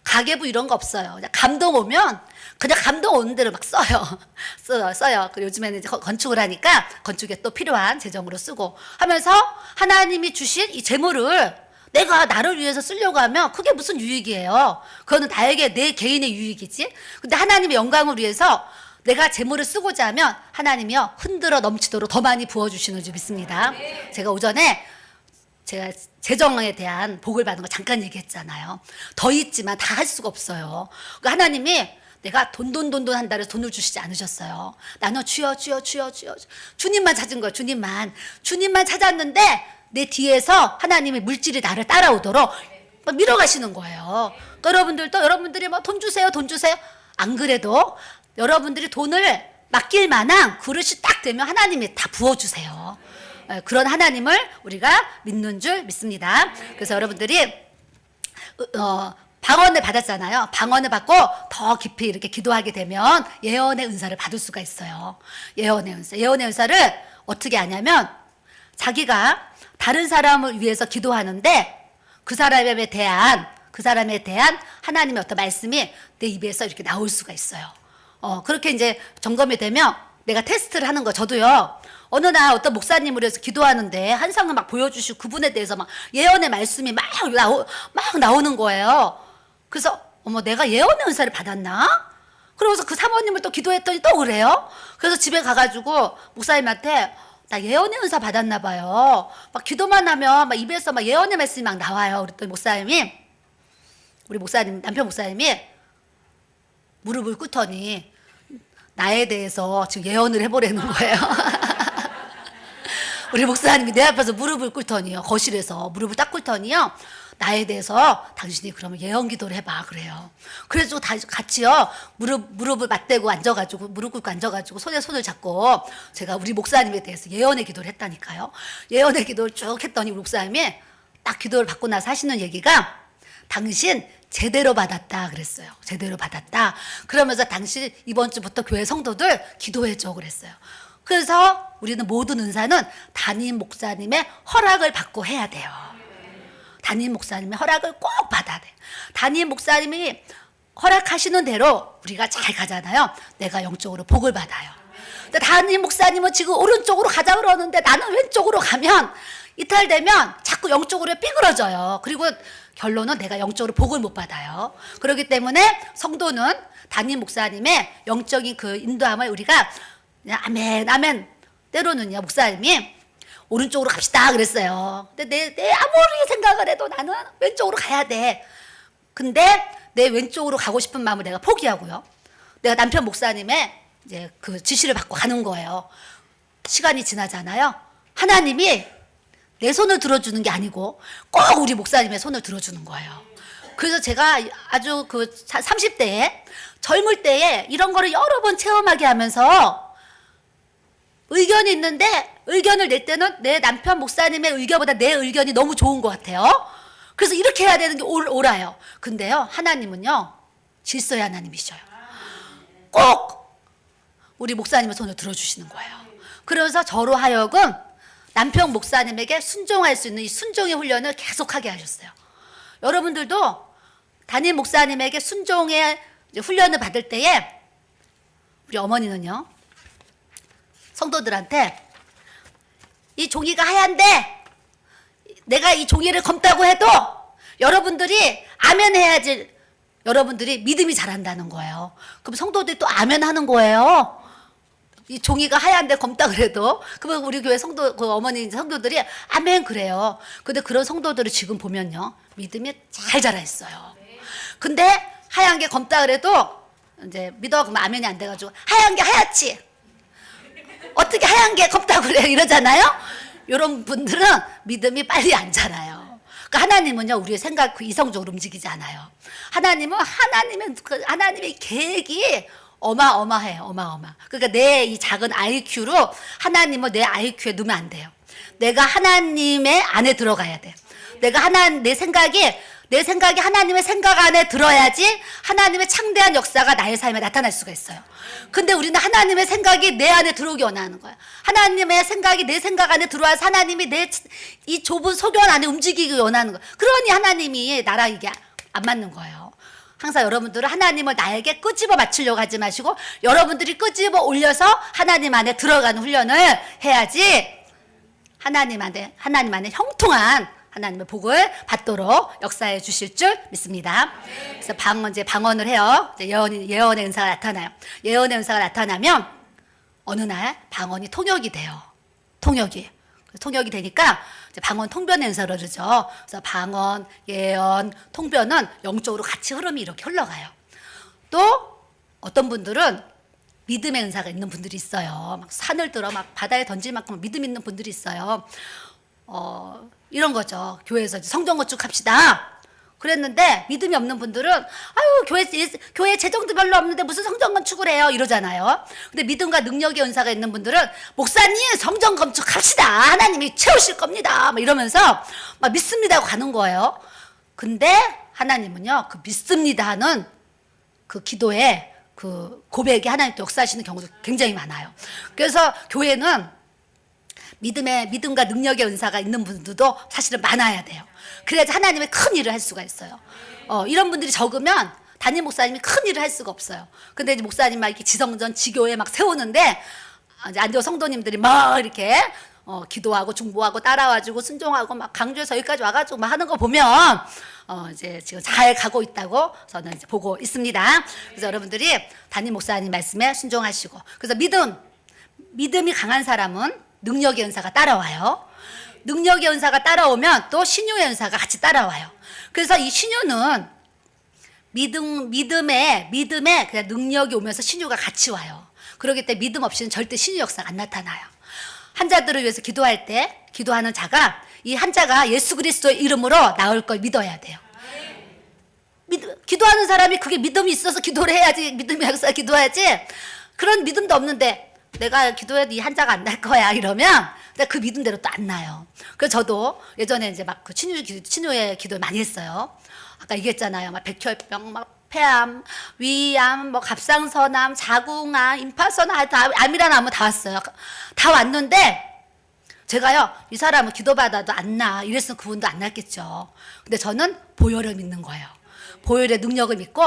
가계부 이런 거 없어요. 그냥 감동 오면 그냥 감동 오는 대로 막 써요. 써요. 그리고 요즘에는 이제 건축을 하니까 건축에 또 필요한 재정으로 쓰고 하면서 하나님이 주신 이 재물을 내가 나를 위해서 쓰려고 하면 그게 무슨 유익이에요. 그거는 나에게 내 개인의 유익이지. 근데 하나님의 영광을 위해서 내가 재물을 쓰고자 하면 하나님이요 흔들어 넘치도록 더 많이 부어주시는 줄 믿습니다. 제가 오전에 제가 재정에 대한 복을 받는 거 잠깐 얘기했잖아요. 더 있지만 다 할 수가 없어요. 그러니까 하나님이 내가 돈 한다 해서 돈을 주시지 않으셨어요. 나는 주여 주님만 찾은 거예요. 주님만 찾았는데 내 뒤에서 하나님의 물질이 나를 따라오도록 밀어가시는 거예요. 그러니까 여러분들이 돈 주세요 안 그래도 여러분들이 돈을 맡길 만한 그릇이 딱 되면 하나님이 다 부어주세요. 그런 하나님을 우리가 믿는 줄 믿습니다. 그래서 여러분들이 방언을 받았잖아요. 방언을 받고 더 깊이 이렇게 기도하게 되면 예언의 은사를 받을 수가 있어요. 예언의 은사를 어떻게 하냐면 자기가 다른 사람을 위해서 기도하는데 그 사람에 대한 하나님의 어떤 말씀이 내 입에서 이렇게 나올 수가 있어요. 그렇게 이제 점검이 되면 내가 테스트를 하는 거. 저도요. 어느 날 어떤 목사님을 위해서 기도하는데 한 상을 막 보여주시고 그분에 대해서 막 예언의 말씀이 막 나오는 거예요. 그래서 내가 예언의 은사를 받았나? 그러면서 그 사모님을 또 기도했더니 또 그래요. 그래서 집에 가가지고 목사님한테 나 예언의 은사 받았나 봐요. 막 기도만 하면 막 입에서 막 예언의 말씀이 막 나와요. 그랬더니 남편 목사님이 무릎을 꿇더니 나에 대해서 지금 예언을 해보라는 거예요. 우리 목사님이 내 앞에서 무릎을 꿇더니요. 거실에서 무릎을 딱 꿇더니요. 나에 대해서 당신이 그러면 예언 기도를 해봐 그래요. 그래서 다 같이요 무릎을 맞대고 앉아가지고 무릎 꿇고 앉아가지고 손에 손을 잡고 제가 우리 목사님에 대해서 예언의 기도를 했다니까요. 예언의 기도를 쭉 했더니 우리 목사님이 딱 기도를 받고 나서 하시는 얘기가 당신 제대로 받았다 그랬어요. 제대로 받았다. 그러면서 당신 이번 주부터 교회 성도들 기도해줘 그랬어요. 그래서 우리는 모든 은사는 담임 목사님의 허락을 받고 해야 돼요. 담임 목사님의 허락을 꼭 받아야 돼요. 담임 목사님이 허락하시는 대로 우리가 잘 가잖아요. 내가 영적으로 복을 받아요. 근데 담임 목사님은 지금 오른쪽으로 가자 그러는데 나는 왼쪽으로 가면 이탈되면 자꾸 영적으로 삐그러져요. 그리고 결론은 내가 영적으로 복을 못 받아요. 그렇기 때문에 성도는 담임 목사님의 영적인 그 인도함을 우리가 그냥 아멘 아멘 때로는요 목사님이 오른쪽으로 갑시다 그랬어요. 근데 내 아무리 생각을 해도 나는 왼쪽으로 가야 돼. 근데 내 왼쪽으로 가고 싶은 마음을 내가 포기하고요. 내가 남편 목사님의 이제 그 지시를 받고 가는 거예요. 시간이 지나잖아요. 하나님이 내 손을 들어주는 게 아니고 꼭 우리 목사님의 손을 들어주는 거예요. 그래서 제가 아주 그 30대에 젊을 때에 이런 거를 여러 번 체험하게 하면서 의견이 있는데 의견을 낼 때는 내 남편 목사님의 의견보다 내 의견이 너무 좋은 것 같아요. 그래서 이렇게 해야 되는 게 옳아요. 근데요 하나님은요 질서의 하나님이셔요. 꼭 우리 목사님의 손을 들어주시는 거예요. 그래서 저로 하여금 남편 목사님에게 순종할 수 있는 이 순종의 훈련을 계속하게 하셨어요. 여러분들도 담임 목사님에게 순종의 훈련을 받을 때에 우리 어머니는요 성도들한테 이 종이가 하얀데 내가 이 종이를 검다고 해도 여러분들이 아멘 해야지 여러분들이 믿음이 자란다는 거예요. 그럼 성도들이 또 아멘 하는 거예요. 이 종이가 하얀데 검다 그래도 그러면 우리 교회 성도 그 어머니 성도들이 아멘 그래요. 근데 그런 성도들을 지금 보면요 믿음이 잘 자라 있어요. 근데 하얀 게 검다 그래도 이제 믿어 그러면 아멘이 안 돼가지고 하얀 게 하얗지 어떻게 하얀 게 검다고 그래요 이러잖아요. 이런 분들은 믿음이 빨리 안 자라요. 그러니까 하나님은요 우리의 생각 그 이성적으로 움직이지 않아요. 하나님은 하나님의 계획이 어마어마해요. 어마어마. 그러니까 내 이 작은 IQ로 하나님은 내 IQ에 넣으면 안 돼요. 내가 하나님의 안에 들어가야 돼. 내 생각이 하나님의 생각 안에 들어야지 하나님의 창대한 역사가 나의 삶에 나타날 수가 있어요. 근데 우리는 하나님의 생각이 내 안에 들어오기 원하는 거야. 하나님의 생각이 내 생각 안에 들어와서 하나님이 내 이 좁은 소견 안에 움직이기 원하는 거야. 그러니 하나님이 나랑 이게 안 맞는 거예요. 항상 여러분들은 하나님을 나에게 끄집어 맞추려고 하지 마시고 여러분들이 끄집어 올려서 하나님 안에 들어가는 훈련을 해야지 하나님 안에 형통한 하나님의 복을 받도록 역사해 주실 줄 믿습니다. 그래서 방언을 해요. 이제 예언의 은사가 나타나요. 예언의 은사가 나타나면 어느 날 방언이 통역이 돼요. 통역이 되니까 이제 방언 통변의 은사를 그러죠. 그래서 방언, 예언, 통변은 영적으로 같이 흐름이 이렇게 흘러가요. 또 어떤 분들은 믿음의 은사가 있는 분들이 있어요. 막 산을 들어 막 바다에 던질 만큼 믿음 있는 분들이 있어요. 이런 거죠. 교회에서 성전 건축합시다. 그랬는데 믿음이 없는 분들은 아유 교회 재정도 별로 없는데 무슨 성전 건축을 해요 이러잖아요. 근데 믿음과 능력의 은사가 있는 분들은 목사님 성전 건축합시다. 하나님이 채우실 겁니다. 막 이러면서 막 믿습니다고 가는 거예요. 근데 하나님은요 그 믿습니다 하는 그 기도에 그 고백이 하나님 또 역사하시는 경우도 굉장히 많아요. 그래서 교회는 믿음과 능력의 은사가 있는 분들도 사실은 많아야 돼요. 그래야지 하나님의 큰 일을 할 수가 있어요. 이런 분들이 적으면 담임 목사님이 큰 일을 할 수가 없어요. 근데 이제 목사님 막 이렇게 지성전, 지교회 막 세우는데 이제 안디옥 성도님들이 막 이렇게 기도하고 중보하고 따라와주고 순종하고 막 강주에서 여기까지 와가지고 막 하는 거 보면 이제 지금 잘 가고 있다고 저는 이제 보고 있습니다. 그래서 여러분들이 담임 목사님 말씀에 순종하시고 그래서 믿음이 강한 사람은 능력의 은사가 따라와요. 능력의 은사가 따라오면 또 신유의 은사가 같이 따라와요. 그래서 이 신유는 믿음에 그냥 능력이 오면서 신유가 같이 와요. 그렇기 때문에 믿음 없이는 절대 신유 역사가 안 나타나요. 환자들을 위해서 기도할 때 기도하는 자가 이 한자가 예수 그리스도의 이름으로 나올 걸 믿어야 돼요. 기도하는 사람이 그게 믿음이 있어서 기도를 해야지, 믿음이 없어서 기도해야지. 그런 믿음도 없는데 내가 기도해도 이 한자가 안 날 거야 이러면 그 믿음대로 또 안 나요. 그래서 저도 예전에 이제 막 그 친유의 기도를 많이 했어요. 아까 얘기했잖아요. 막 백혈병, 막 폐암, 위암, 뭐 갑상선암, 자궁암, 임파선암, 다 암이라는 암은 다 왔어요. 다 왔는데 제가요, 이 사람은 기도받아도 안 나. 이랬으면 그분도 안 났겠죠. 근데 저는 보혈을 믿는 거예요. 보혈의 능력을 믿고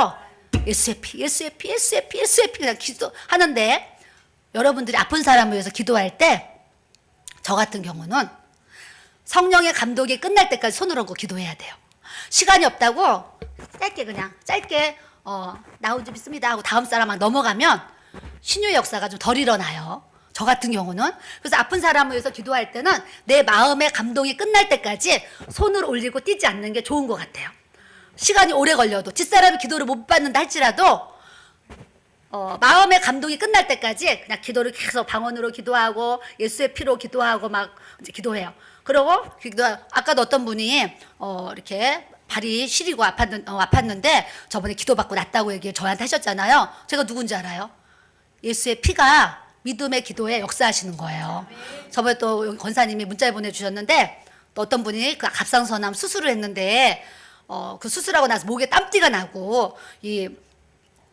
예수의 피, 예수의 피, 예수의 피, 예수의 피 그냥 기도하는데 여러분들이 아픈 사람을 위해서 기도할 때 저 같은 경우는 성령의 감독이 끝날 때까지 손을 얹고 기도해야 돼요. 시간이 없다고 짧게 나온 좀 있습니다 하고 다음 사람만 넘어가면 신유의 역사가 좀 덜 일어나요. 저 같은 경우는. 그래서 아픈 사람을 위해서 기도할 때는 내 마음의 감동이 끝날 때까지 손을 올리고 뛰지 않는 게 좋은 것 같아요. 시간이 오래 걸려도 뒷사람이 기도를 못 받는다 할지라도 마음의 감동이 끝날 때까지 그냥 기도를 계속 방언으로 기도하고 예수의 피로 기도하고 막 이제 기도해요. 그리고 아까도 어떤 분이 이렇게 발이 시리고 아팠는데 저번에 기도받고 낫다고 얘기 저한테 하셨잖아요. 제가 누군지 알아요? 예수의 피가 믿음의 기도에 역사하시는 거예요. 저번에 또 권사님이 문자 보내주셨는데 또 어떤 분이 그 갑상선암 수술을 했는데 그 수술하고 나서 목에 땀띠가 나고 이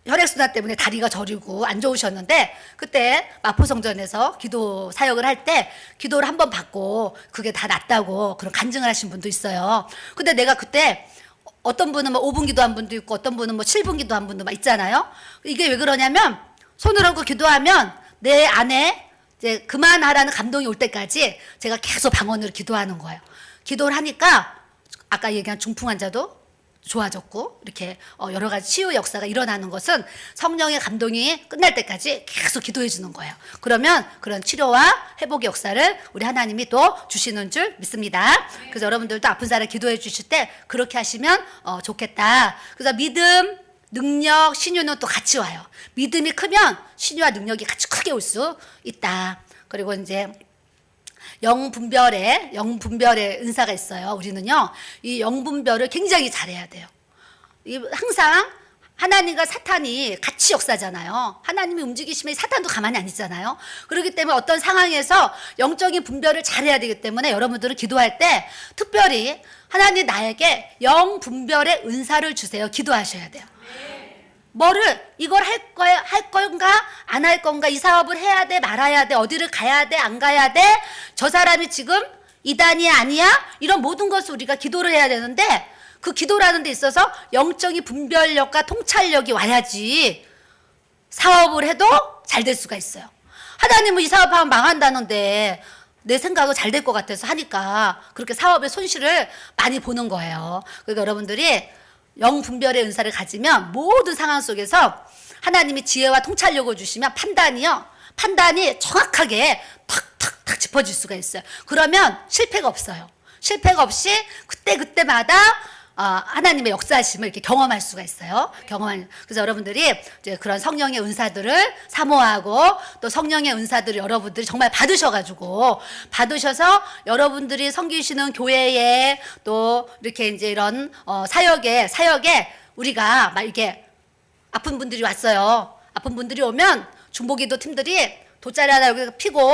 혈액순환 때문에 다리가 저리고 안 좋으셨는데 그때 마포성전에서 기도 사역을 할 때 기도를 한 번 받고 그게 다 낫다고 그런 간증을 하신 분도 있어요. 근데 내가 그때 어떤 분은 뭐 5분 기도한 분도 있고 어떤 분은 뭐 7분 기도한 분도 막 있잖아요. 이게 왜 그러냐면 손을 얹고 기도하면 내 안에 이제 그만하라는 감동이 올 때까지 제가 계속 방언으로 기도하는 거예요. 기도를 하니까 아까 얘기한 중풍 환자도 좋아졌고 이렇게 여러 가지 치유 역사가 일어나는 것은 성령의 감동이 끝날 때까지 계속 기도해 주는 거예요. 그러면 그런 치료와 회복의 역사를 우리 하나님이 또 주시는 줄 믿습니다. 그래서 여러분들도 아픈 사람 기도해 주실 때 그렇게 하시면 좋겠다. 그래서 믿음, 능력, 신유는 또 같이 와요. 믿음이 크면 신유와 능력이 같이 크게 올 수 있다. 그리고 이제 영분별의 은사가 있어요. 우리는요, 이 영분별을 굉장히 잘해야 돼요. 항상 하나님과 사탄이 같이 역사잖아요. 하나님이 움직이시면 사탄도 가만히 안 있잖아요. 그렇기 때문에 어떤 상황에서 영적인 분별을 잘해야 되기 때문에 여러분들은 기도할 때 특별히 하나님 나에게 영분별의 은사를 주세요. 기도하셔야 돼요. 이걸 할 건가, 안 할 건가, 이 사업을 해야 돼, 말아야 돼, 어디를 가야 돼, 안 가야 돼, 저 사람이 지금 이단이야, 아니야? 이런 모든 것을 우리가 기도를 해야 되는데, 그 기도라는 데 있어서 영적인 분별력과 통찰력이 와야지 사업을 해도 잘 될 수가 있어요. 하나님은 이 사업하면 망한다는데, 내 생각은 잘 될 것 같아서 하니까 그렇게 사업의 손실을 많이 보는 거예요. 그러니까 여러분들이 영분별의 은사를 가지면 모든 상황 속에서 하나님이 지혜와 통찰력을 주시면 판단이 정확하게 탁탁탁 짚어질 수가 있어요. 그러면 실패가 없어요. 실패가 없이 그때마다 하나님의 역사하심을 이렇게 경험할 수가 있어요. 그래서 여러분들이 이제 그런 성령의 은사들을 사모하고 또 성령의 은사들을 여러분들이 정말 받으셔서 여러분들이 섬기시는 교회에 또 이렇게 이제 이런 사역에 우리가 막 이렇게 아픈 분들이 왔어요. 아픈 분들이 오면 중보기도 팀들이 돗자리 하나 여기 피고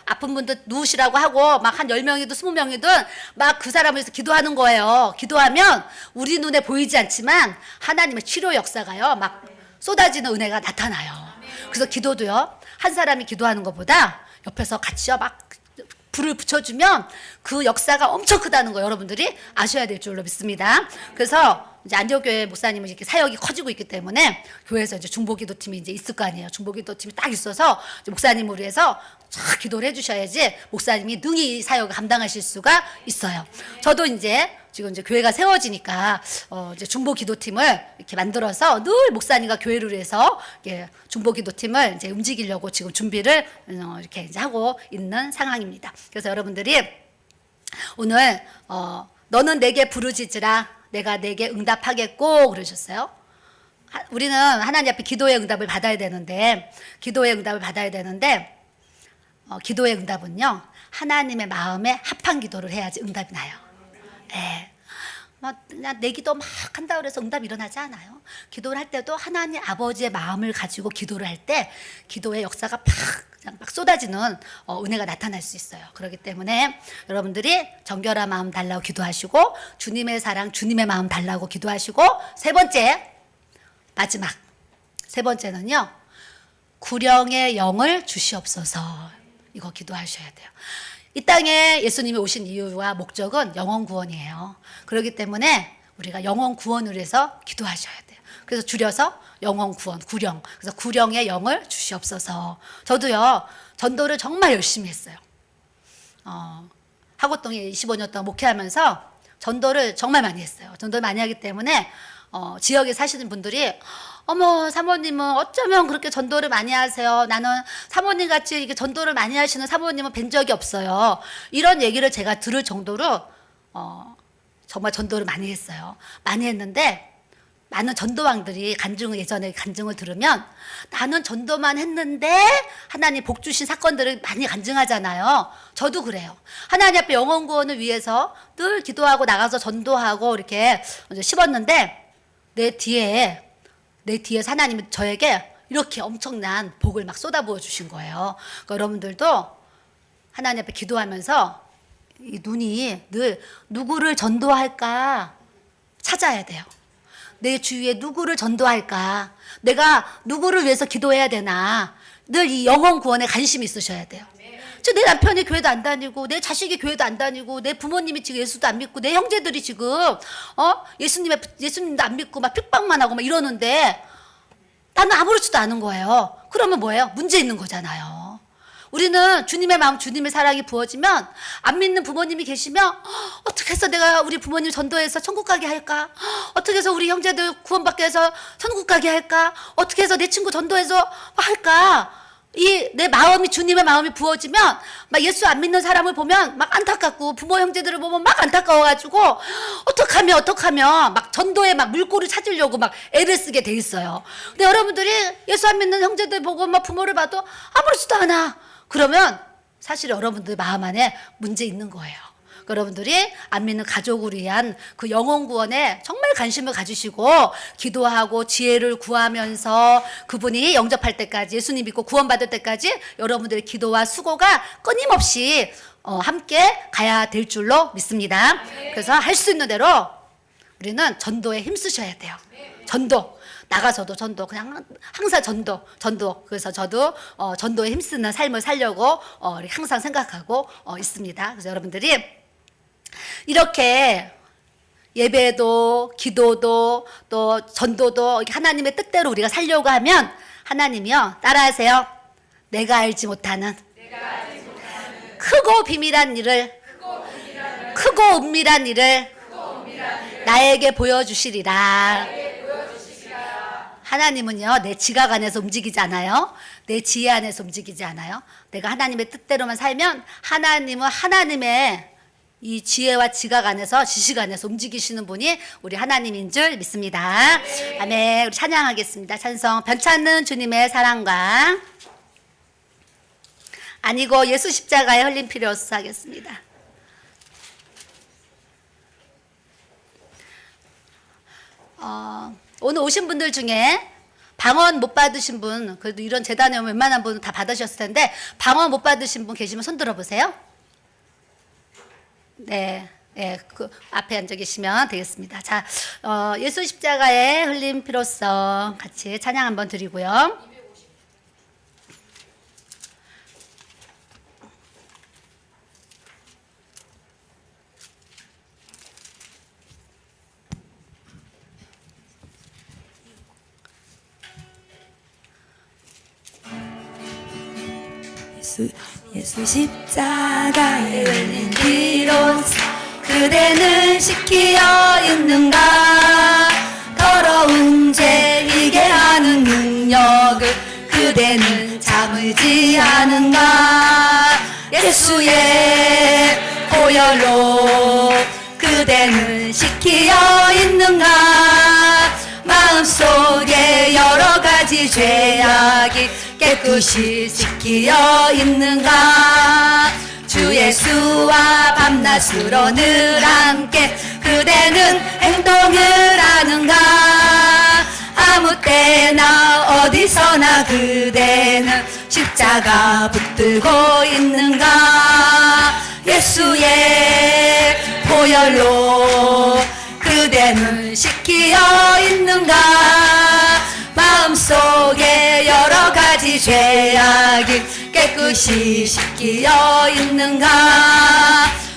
아픈 분들 누우시라고 하고 막 한 10명이든 20명이든 막 그 사람을 위해서 기도하는 거예요. 기도하면 우리 눈에 보이지 않지만 하나님의 치료 역사가요 막 쏟아지는 은혜가 나타나요. 그래서 기도도요 한 사람이 기도하는 것보다 옆에서 같이요 막 불을 붙여주면 그 역사가 엄청 크다는 거 여러분들이 아셔야 될 줄로 믿습니다. 그래서 이제 안디옥교회 목사님은 이렇게 사역이 커지고 있기 때문에 교회에서 이제 중보기도팀이 이제 있을 거 아니에요. 중보기도팀이 딱 있어서 이제 목사님을 위해서 쫙 기도를 해주셔야지 목사님이 능히 이 사역을 감당하실 수가 있어요. 저도 이제 지금 이제 교회가 세워지니까 이제 중보기도팀을 이렇게 만들어서 늘 목사님과 교회를 위해서 이렇게 중보기도팀을 이제 움직이려고 지금 준비를 이렇게 이제 하고 있는 상황입니다. 그래서 여러분들이 오늘 너는 내게 부르짖으라 내가 내게 응답하겠고 그러셨어요. 우리는 하나님 앞에 기도의 응답을 받아야 되는데 기도의 응답은요 하나님의 마음에 합한 기도를 해야지 응답이 나요. 예. 막 그냥 내 기도 막 한다 그래서 응답이 일어나지 않아요. 기도를 할 때도 하나님 아버지의 마음을 가지고 기도를 할 때 기도의 역사가 그냥 막 쏟아지는 은혜가 나타날 수 있어요. 그렇기 때문에 여러분들이 정결한 마음 달라고 기도하시고 주님의 사랑, 주님의 마음 달라고 기도하시고 세 번째, 마지막 세 번째는요. 구령의 영을 주시옵소서. 이거 기도하셔야 돼요. 이 땅에 예수님이 오신 이유와 목적은 영혼 구원이에요. 그렇기 때문에 우리가 영혼 구원을 위해서 기도하셔야 돼요. 그래서 줄여서 영혼 구원, 구령. 그래서 구령의 영을 주시옵소서. 저도요, 전도를 정말 열심히 했어요. 하고동에 25년 동안 목회하면서 전도를 정말 많이 했어요. 전도를 많이 하기 때문에 지역에 사시는 분들이 어머, 사모님은 어쩌면 그렇게 전도를 많이 하세요. 나는 사모님 같이 이렇게 전도를 많이 하시는 사모님은 뵌 적이 없어요. 이런 얘기를 제가 들을 정도로 정말 전도를 많이 했어요. 많이 했는데 많은 전도왕들이 예전에 간증을 들으면 나는 전도만 했는데 하나님 복 주신 사건들을 많이 간증하잖아요. 저도 그래요. 하나님 앞에 영혼 구원을 위해서 늘 기도하고 나가서 전도하고 이렇게 씹었는데 내 뒤에서 하나님이 저에게 이렇게 엄청난 복을 막 쏟아부어 주신 거예요. 그러니까 여러분들도 하나님 앞에 기도하면서 이 눈이 늘 누구를 전도할까 찾아야 돼요. 내 주위에 누구를 전도할까? 내가 누구를 위해서 기도해야 되나? 늘 이 영혼 구원에 관심이 있으셔야 돼요. 내 남편이 교회도 안 다니고 내 자식이 교회도 안 다니고 내 부모님이 지금 예수도 안 믿고 내 형제들이 지금 예수님도 안 믿고 막 핍박만 하고 막 이러는데 나는 아무렇지도 않은 거예요. 그러면 뭐예요? 문제 있는 거잖아요. 우리는 주님의 마음, 주님의 사랑이 부어지면 안 믿는 부모님이 계시면 어떻게 해서 내가 우리 부모님 전도해서 천국 가게 할까? 어떻게 해서 우리 형제들 구원받게 해서 천국 가게 할까? 어떻게 해서 내 친구 전도해서 할까? 내 마음이 주님의 마음이 부어지면 막 예수 안 믿는 사람을 보면 막 안타깝고 부모 형제들을 보면 막 안타까워가지고 어떡하면 막 전도에 막 물꼬를 찾으려고 막 애를 쓰게 돼 있어요. 근데 여러분들이 예수 안 믿는 형제들 보고 막 부모를 봐도 아무렇지도 않아. 그러면 사실 여러분들 마음 안에 문제 있는 거예요. 여러분들이 안 믿는 가족을 위한 그 영혼 구원에 정말 관심을 가지시고 기도하고 지혜를 구하면서 그분이 영접할 때까지 예수님 믿고 구원받을 때까지 여러분들의 기도와 수고가 끊임없이 함께 가야 될 줄로 믿습니다. 그래서 할 수 있는 대로 우리는 전도에 힘쓰셔야 돼요. 전도. 나가서도 전도, 그냥 항상 전도. 그래서 저도 전도에 힘쓰는 삶을 살려고 항상 생각하고 있습니다. 그래서 여러분들이 이렇게 예배도 기도도 또 전도도 하나님의 뜻대로 우리가 살려고 하면 하나님이요, 따라하세요. 내가 알지 못하는 크고 비밀한 일을 크고 은밀한 일을 나에게 보여주시리라. 하나님은요, 내 지각 안에서 움직이지 않아요. 내 지혜 안에서 움직이지 않아요. 내가 하나님의 뜻대로만 살면 하나님은 하나님의 이 지혜와 지각 안에서, 지식 안에서 움직이시는 분이 우리 하나님인 줄 믿습니다. 네. 아멘. 우리 찬양하겠습니다. 찬송 변찮는 주님의 사랑과 아니고 예수 십자가에 흘린 피를 없어 하겠습니다. 오늘 오신 분들 중에 방언 못 받으신 분, 그래도 이런 재단에 오면 웬만한 분은 다 받으셨을 텐데 방언 못 받으신 분 계시면 손 들어보세요. 네, 그 앞에 앉아 계시면 되겠습니다. 자, 예수 십자가에 흘린 피로써 같이 찬양 한번 드리고요. 예수 십자가에 흘린 피로써 그대는 시키어 있는가. 더러운 죄 이게 하는 능력을 그대는 참을지 않은가. 예수의 보혈로 그대는 시키어 있는가. 마음속에 여러 가지 죄악이 깨끗이 씻기어 있는가. 주 주 예수와 밤낮으로 늘 함께 그대는 행동을 하는가 아무 때나 어디서나 그대는 십자가 붙들고 있는가 예수의 보혈로 그대는 씻기어 있는가 마음속에 여러 가지 죄악이 깨끗이 씻기어 있는가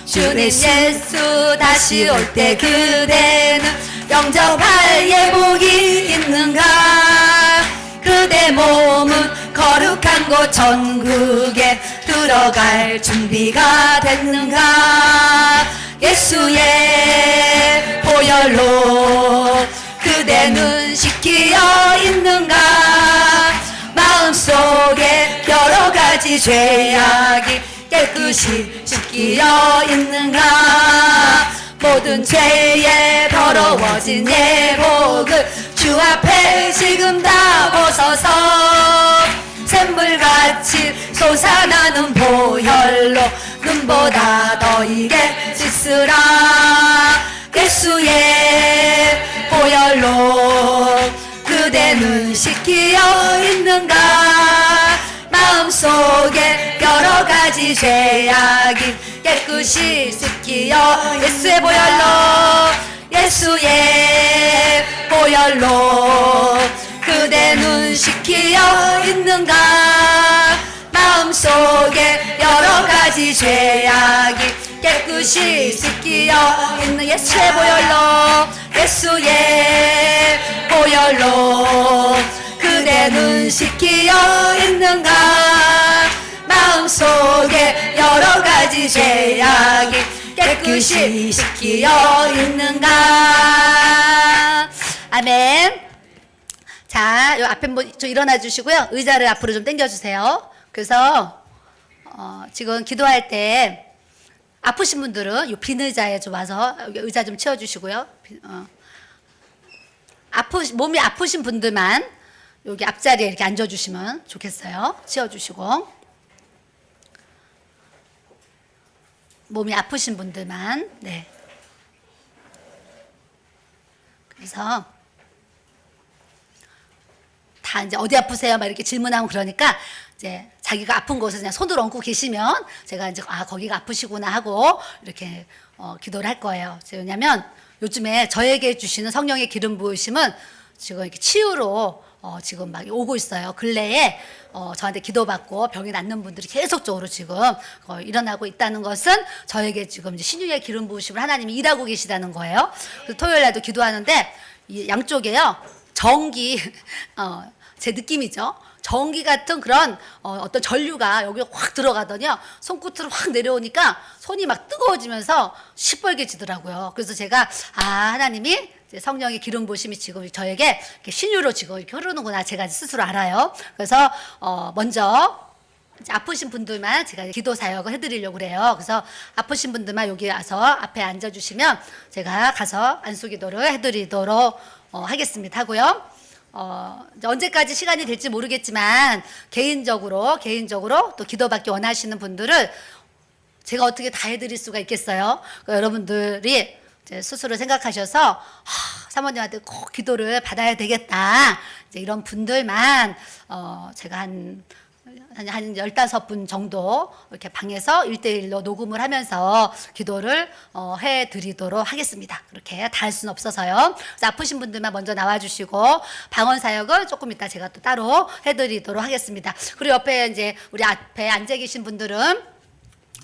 주님 예수 다시 올 때 그대는 영접할 예복이 있는가 그대 몸은 거룩한 곳 천국에 들어갈 준비가 됐는가 예수의 보혈로 그대는 씻기어 있는가 마음속에 여러 가지 죄악이 깨끗이 씻기어 있는가 모든 죄에 더러워진 예복을 주 앞에 지금 다 벗어서 샘물같이 솟아나는 보혈로 눈보다 더 이게 씻으라 예수의 보혈로 그대는 씻기어 있는가 마음속에 여러 가지 죄악이 깨끗이 씻기어 예수의 보혈로 예수의 보혈로 그대는 씻기어 있는가 마음속에 여러 가지 죄악이 깨끗이 씻기어 있는 예수의 보혈로 예수의 보혈로 그대는 씻기어 있는가 마음속에 여러 가지 죄악이 깨끗이 씻기어 있는가 아멘. 자, 요 앞에 좀 일어나 주시고요. 의자를 앞으로 좀 당겨 주세요. 그래서 지금 기도할 때 아프신 분들은 요 빈 의자에 좀 와서 여기 의자 좀 채워 주시고요. 몸이 아프신 분들만 여기 앞자리에 이렇게 앉아 주시면 좋겠어요. 채워 주시고. 몸이 아프신 분들만. 네. 그래서 다 이제 어디 아프세요? 막 이렇게 질문하면 그러니까 이제 자기가 아픈 곳을 그냥 손으로 얹고 계시면 제가 이제 거기가 아프시구나 하고 이렇게 기도를 할 거예요. 왜냐면 요즘에 저에게 주시는 성령의 기름 부으심은 지금 이렇게 치유로 지금 막 오고 있어요. 근래에 저한테 기도받고 병이 낫는 분들이 계속적으로 지금 일어나고 있다는 것은 저에게 지금 이제 신유의 기름 부으심을 하나님이 일하고 계시다는 거예요. 그래서 토요일 날도 기도하는데 이 양쪽에요 전기 제 느낌이죠. 전기 같은 그런 어떤 전류가 여기 확 들어가더니요 손끝으로 확 내려오니까 손이 막 뜨거워지면서 시뻘개지더라고요. 그래서 제가 하나님이 성령의 기름 부으심이 지금 저에게 이렇게 신유로 지금 이렇게 흐르는구나 제가 스스로 알아요. 그래서 먼저 아프신 분들만 제가 기도 사역을 해드리려고 그래요. 그래서 아프신 분들만 여기 와서 앞에 앉아주시면 제가 가서 안수기도를 해드리도록 하겠습니다. 하고요. 이제 언제까지 시간이 될지 모르겠지만 개인적으로 또 기도받기 원하시는 분들을 제가 어떻게 다 해드릴 수가 있겠어요? 그러니까 여러분들이 이제 스스로 생각하셔서 사모님한테 꼭 기도를 받아야 되겠다. 이제 이런 분들만 제가 한 15분 정도 이렇게 방에서 1대1로 녹음을 하면서 기도를 해드리도록 하겠습니다. 그렇게 다 할 수는 없어서요. 그래서 아프신 분들만 먼저 나와주시고 방언 사역을 조금 이따 제가 또 따로 해드리도록 하겠습니다. 그리고 옆에 이제 우리 앞에 앉아 계신 분들은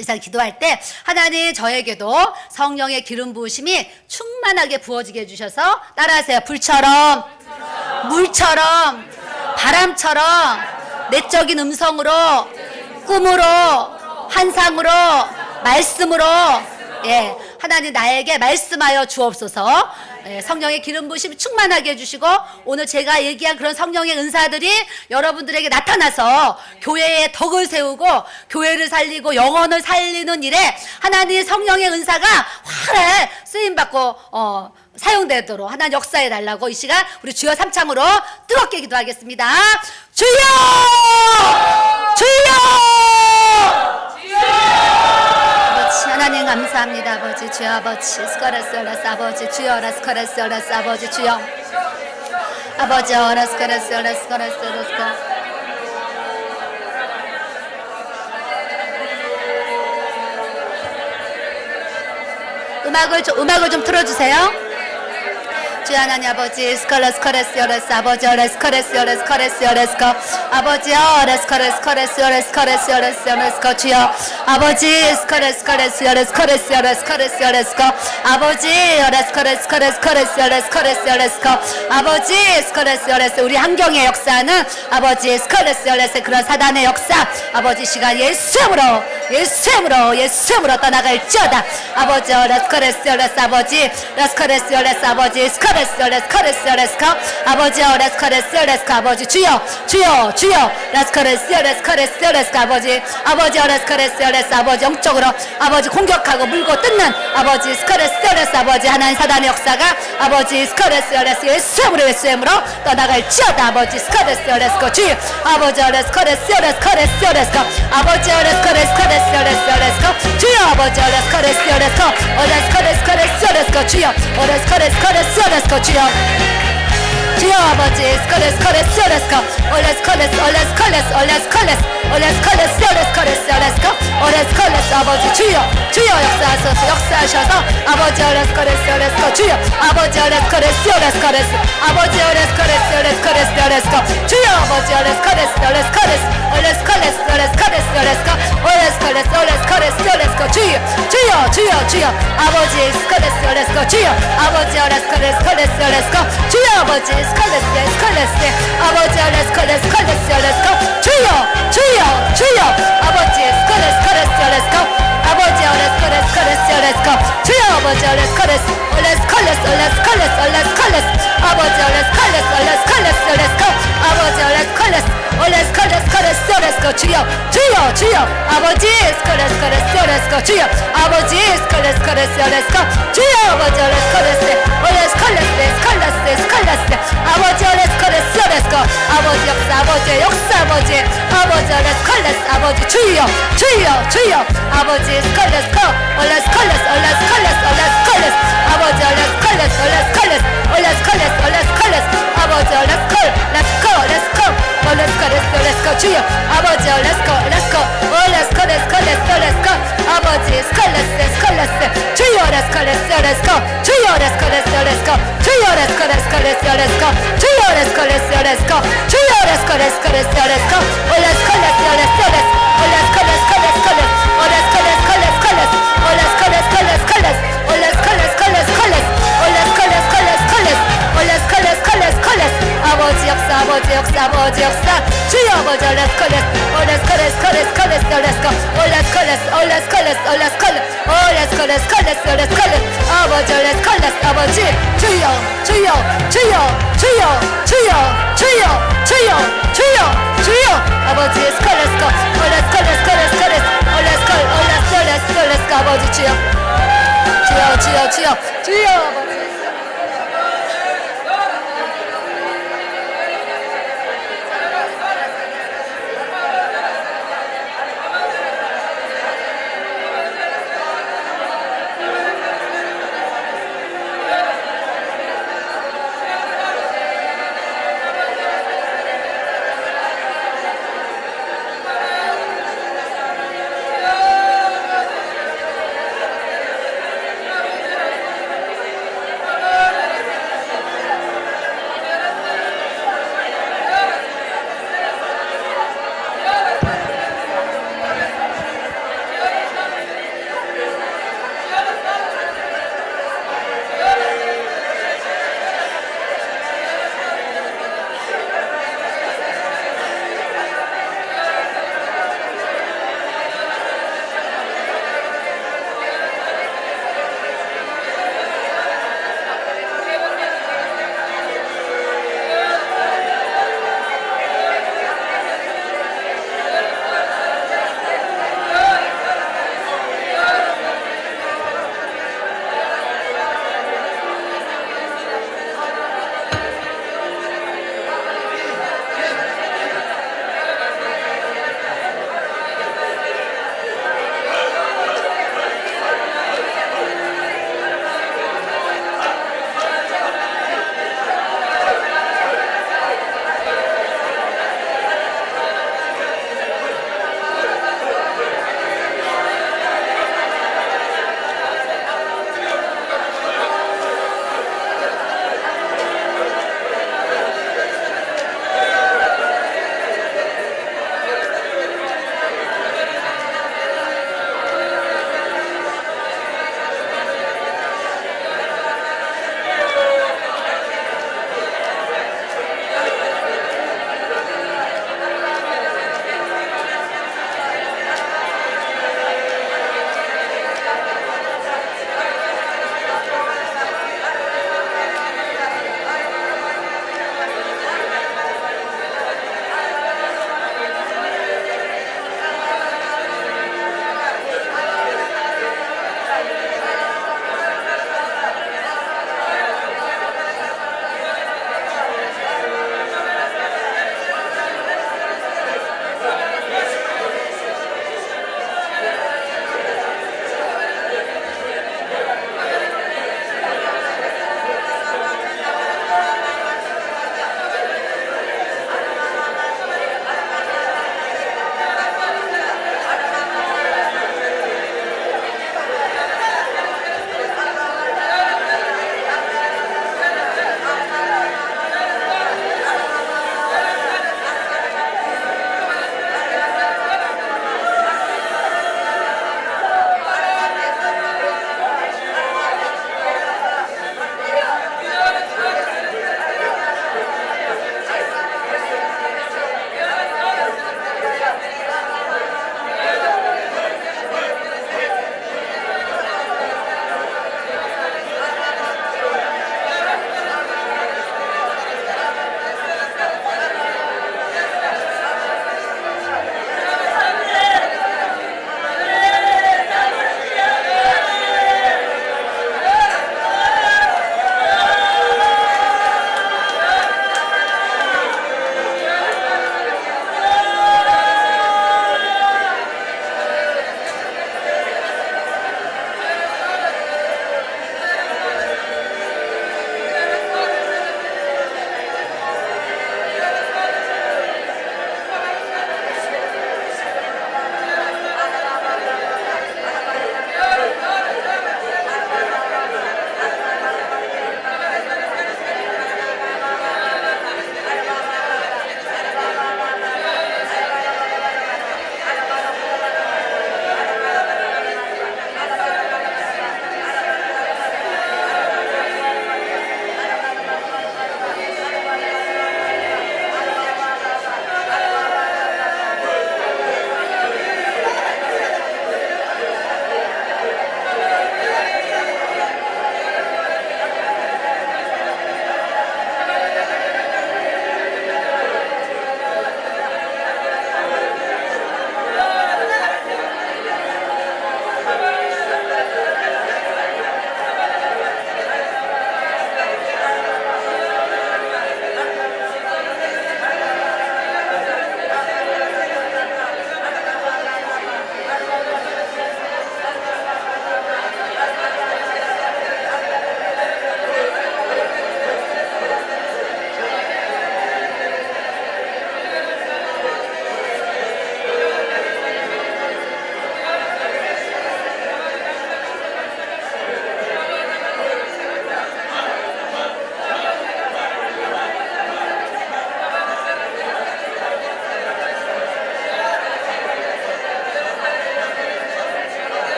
이상 기도할 때 하나님 저에게도 성령의 기름 부으심이 충만하게 부어지게 해주셔서 따라하세요. 불처럼 물처럼 바람처럼 내적인 음성으로 꿈으로 환상으로 말씀으로 하나님 나에게 말씀하여 주옵소서. 성령의 기름 부으심이 충만하게 해주시고 오늘 제가 얘기한 그런 성령의 은사들이 여러분들에게 나타나서 교회에 덕을 세우고 교회를 살리고 영혼을 살리는 일에 하나님의 성령의 은사가 활활 쓰임받고 사용되도록 하나님 역사해 달라고 이 시간 우리 주여 삼창으로 뜨겁게 기도하겠습니다. 주여! 주여! 주여! 하나님 감사합니다 아버지. 주여 아버지 스카레스 오라스 아버지 주여 라스카레스 오라스 아버지 주여 아버지 라스카레스 오라스 카레스 오라스 음악을 좀 틀어주세요. 주여 하나님 아버지 스컬러스 커레스 여레스 아버지 여레스 커레스 여레스 커레스 여레스 거 아버지 여레스 커레스 커레스 여레스 커레스 여레스 여레스 거 주여 아버지 스컬러스 커레스 여레스 커레스 여레스 커레스 여레스 거 아버지 여레스 커레스 커레스 커레스 여레스 커레스 여레스 거 아버지 스컬러스 여레스 우리 환경의 역사는 아버지 스컬러스 여레스 그런 사단의 역사 아버지 시간 예수님으로 떠나갈지어다 아버지 여레스 커레스 여레스 아버지 라스 커레스 여레스 아버지 스컬러스 레스커 아버지 레스커 아버지 주여 레스커 아버지 레스커 아버지 영적으로 아버지 공격하고 물고 뜯는 아버지 스커레스 아버지 하나님 사단의 역사가 아버지 스커레스 예수님으로 떠나갈지어다 아버지 스커레스 주여 아버지 레스커레스 아버지 레스커레스 주여 아버지 레스커레스 주여 레스커레스 주여 아버지 아버지 주여 역사하셔서 아버지 주여 아버지 아버지 주여 아버지 주여 아버지 주여 아버지 주여 아버지 아버지 주여 아버지 아버지 주여 아버지 주여 아버지 주여 아버지 아버지 역사 아버지 주여 아버지 주여 아버지 아버지 역사 주여 아버지 아버지 주여 아버지 아버지 주여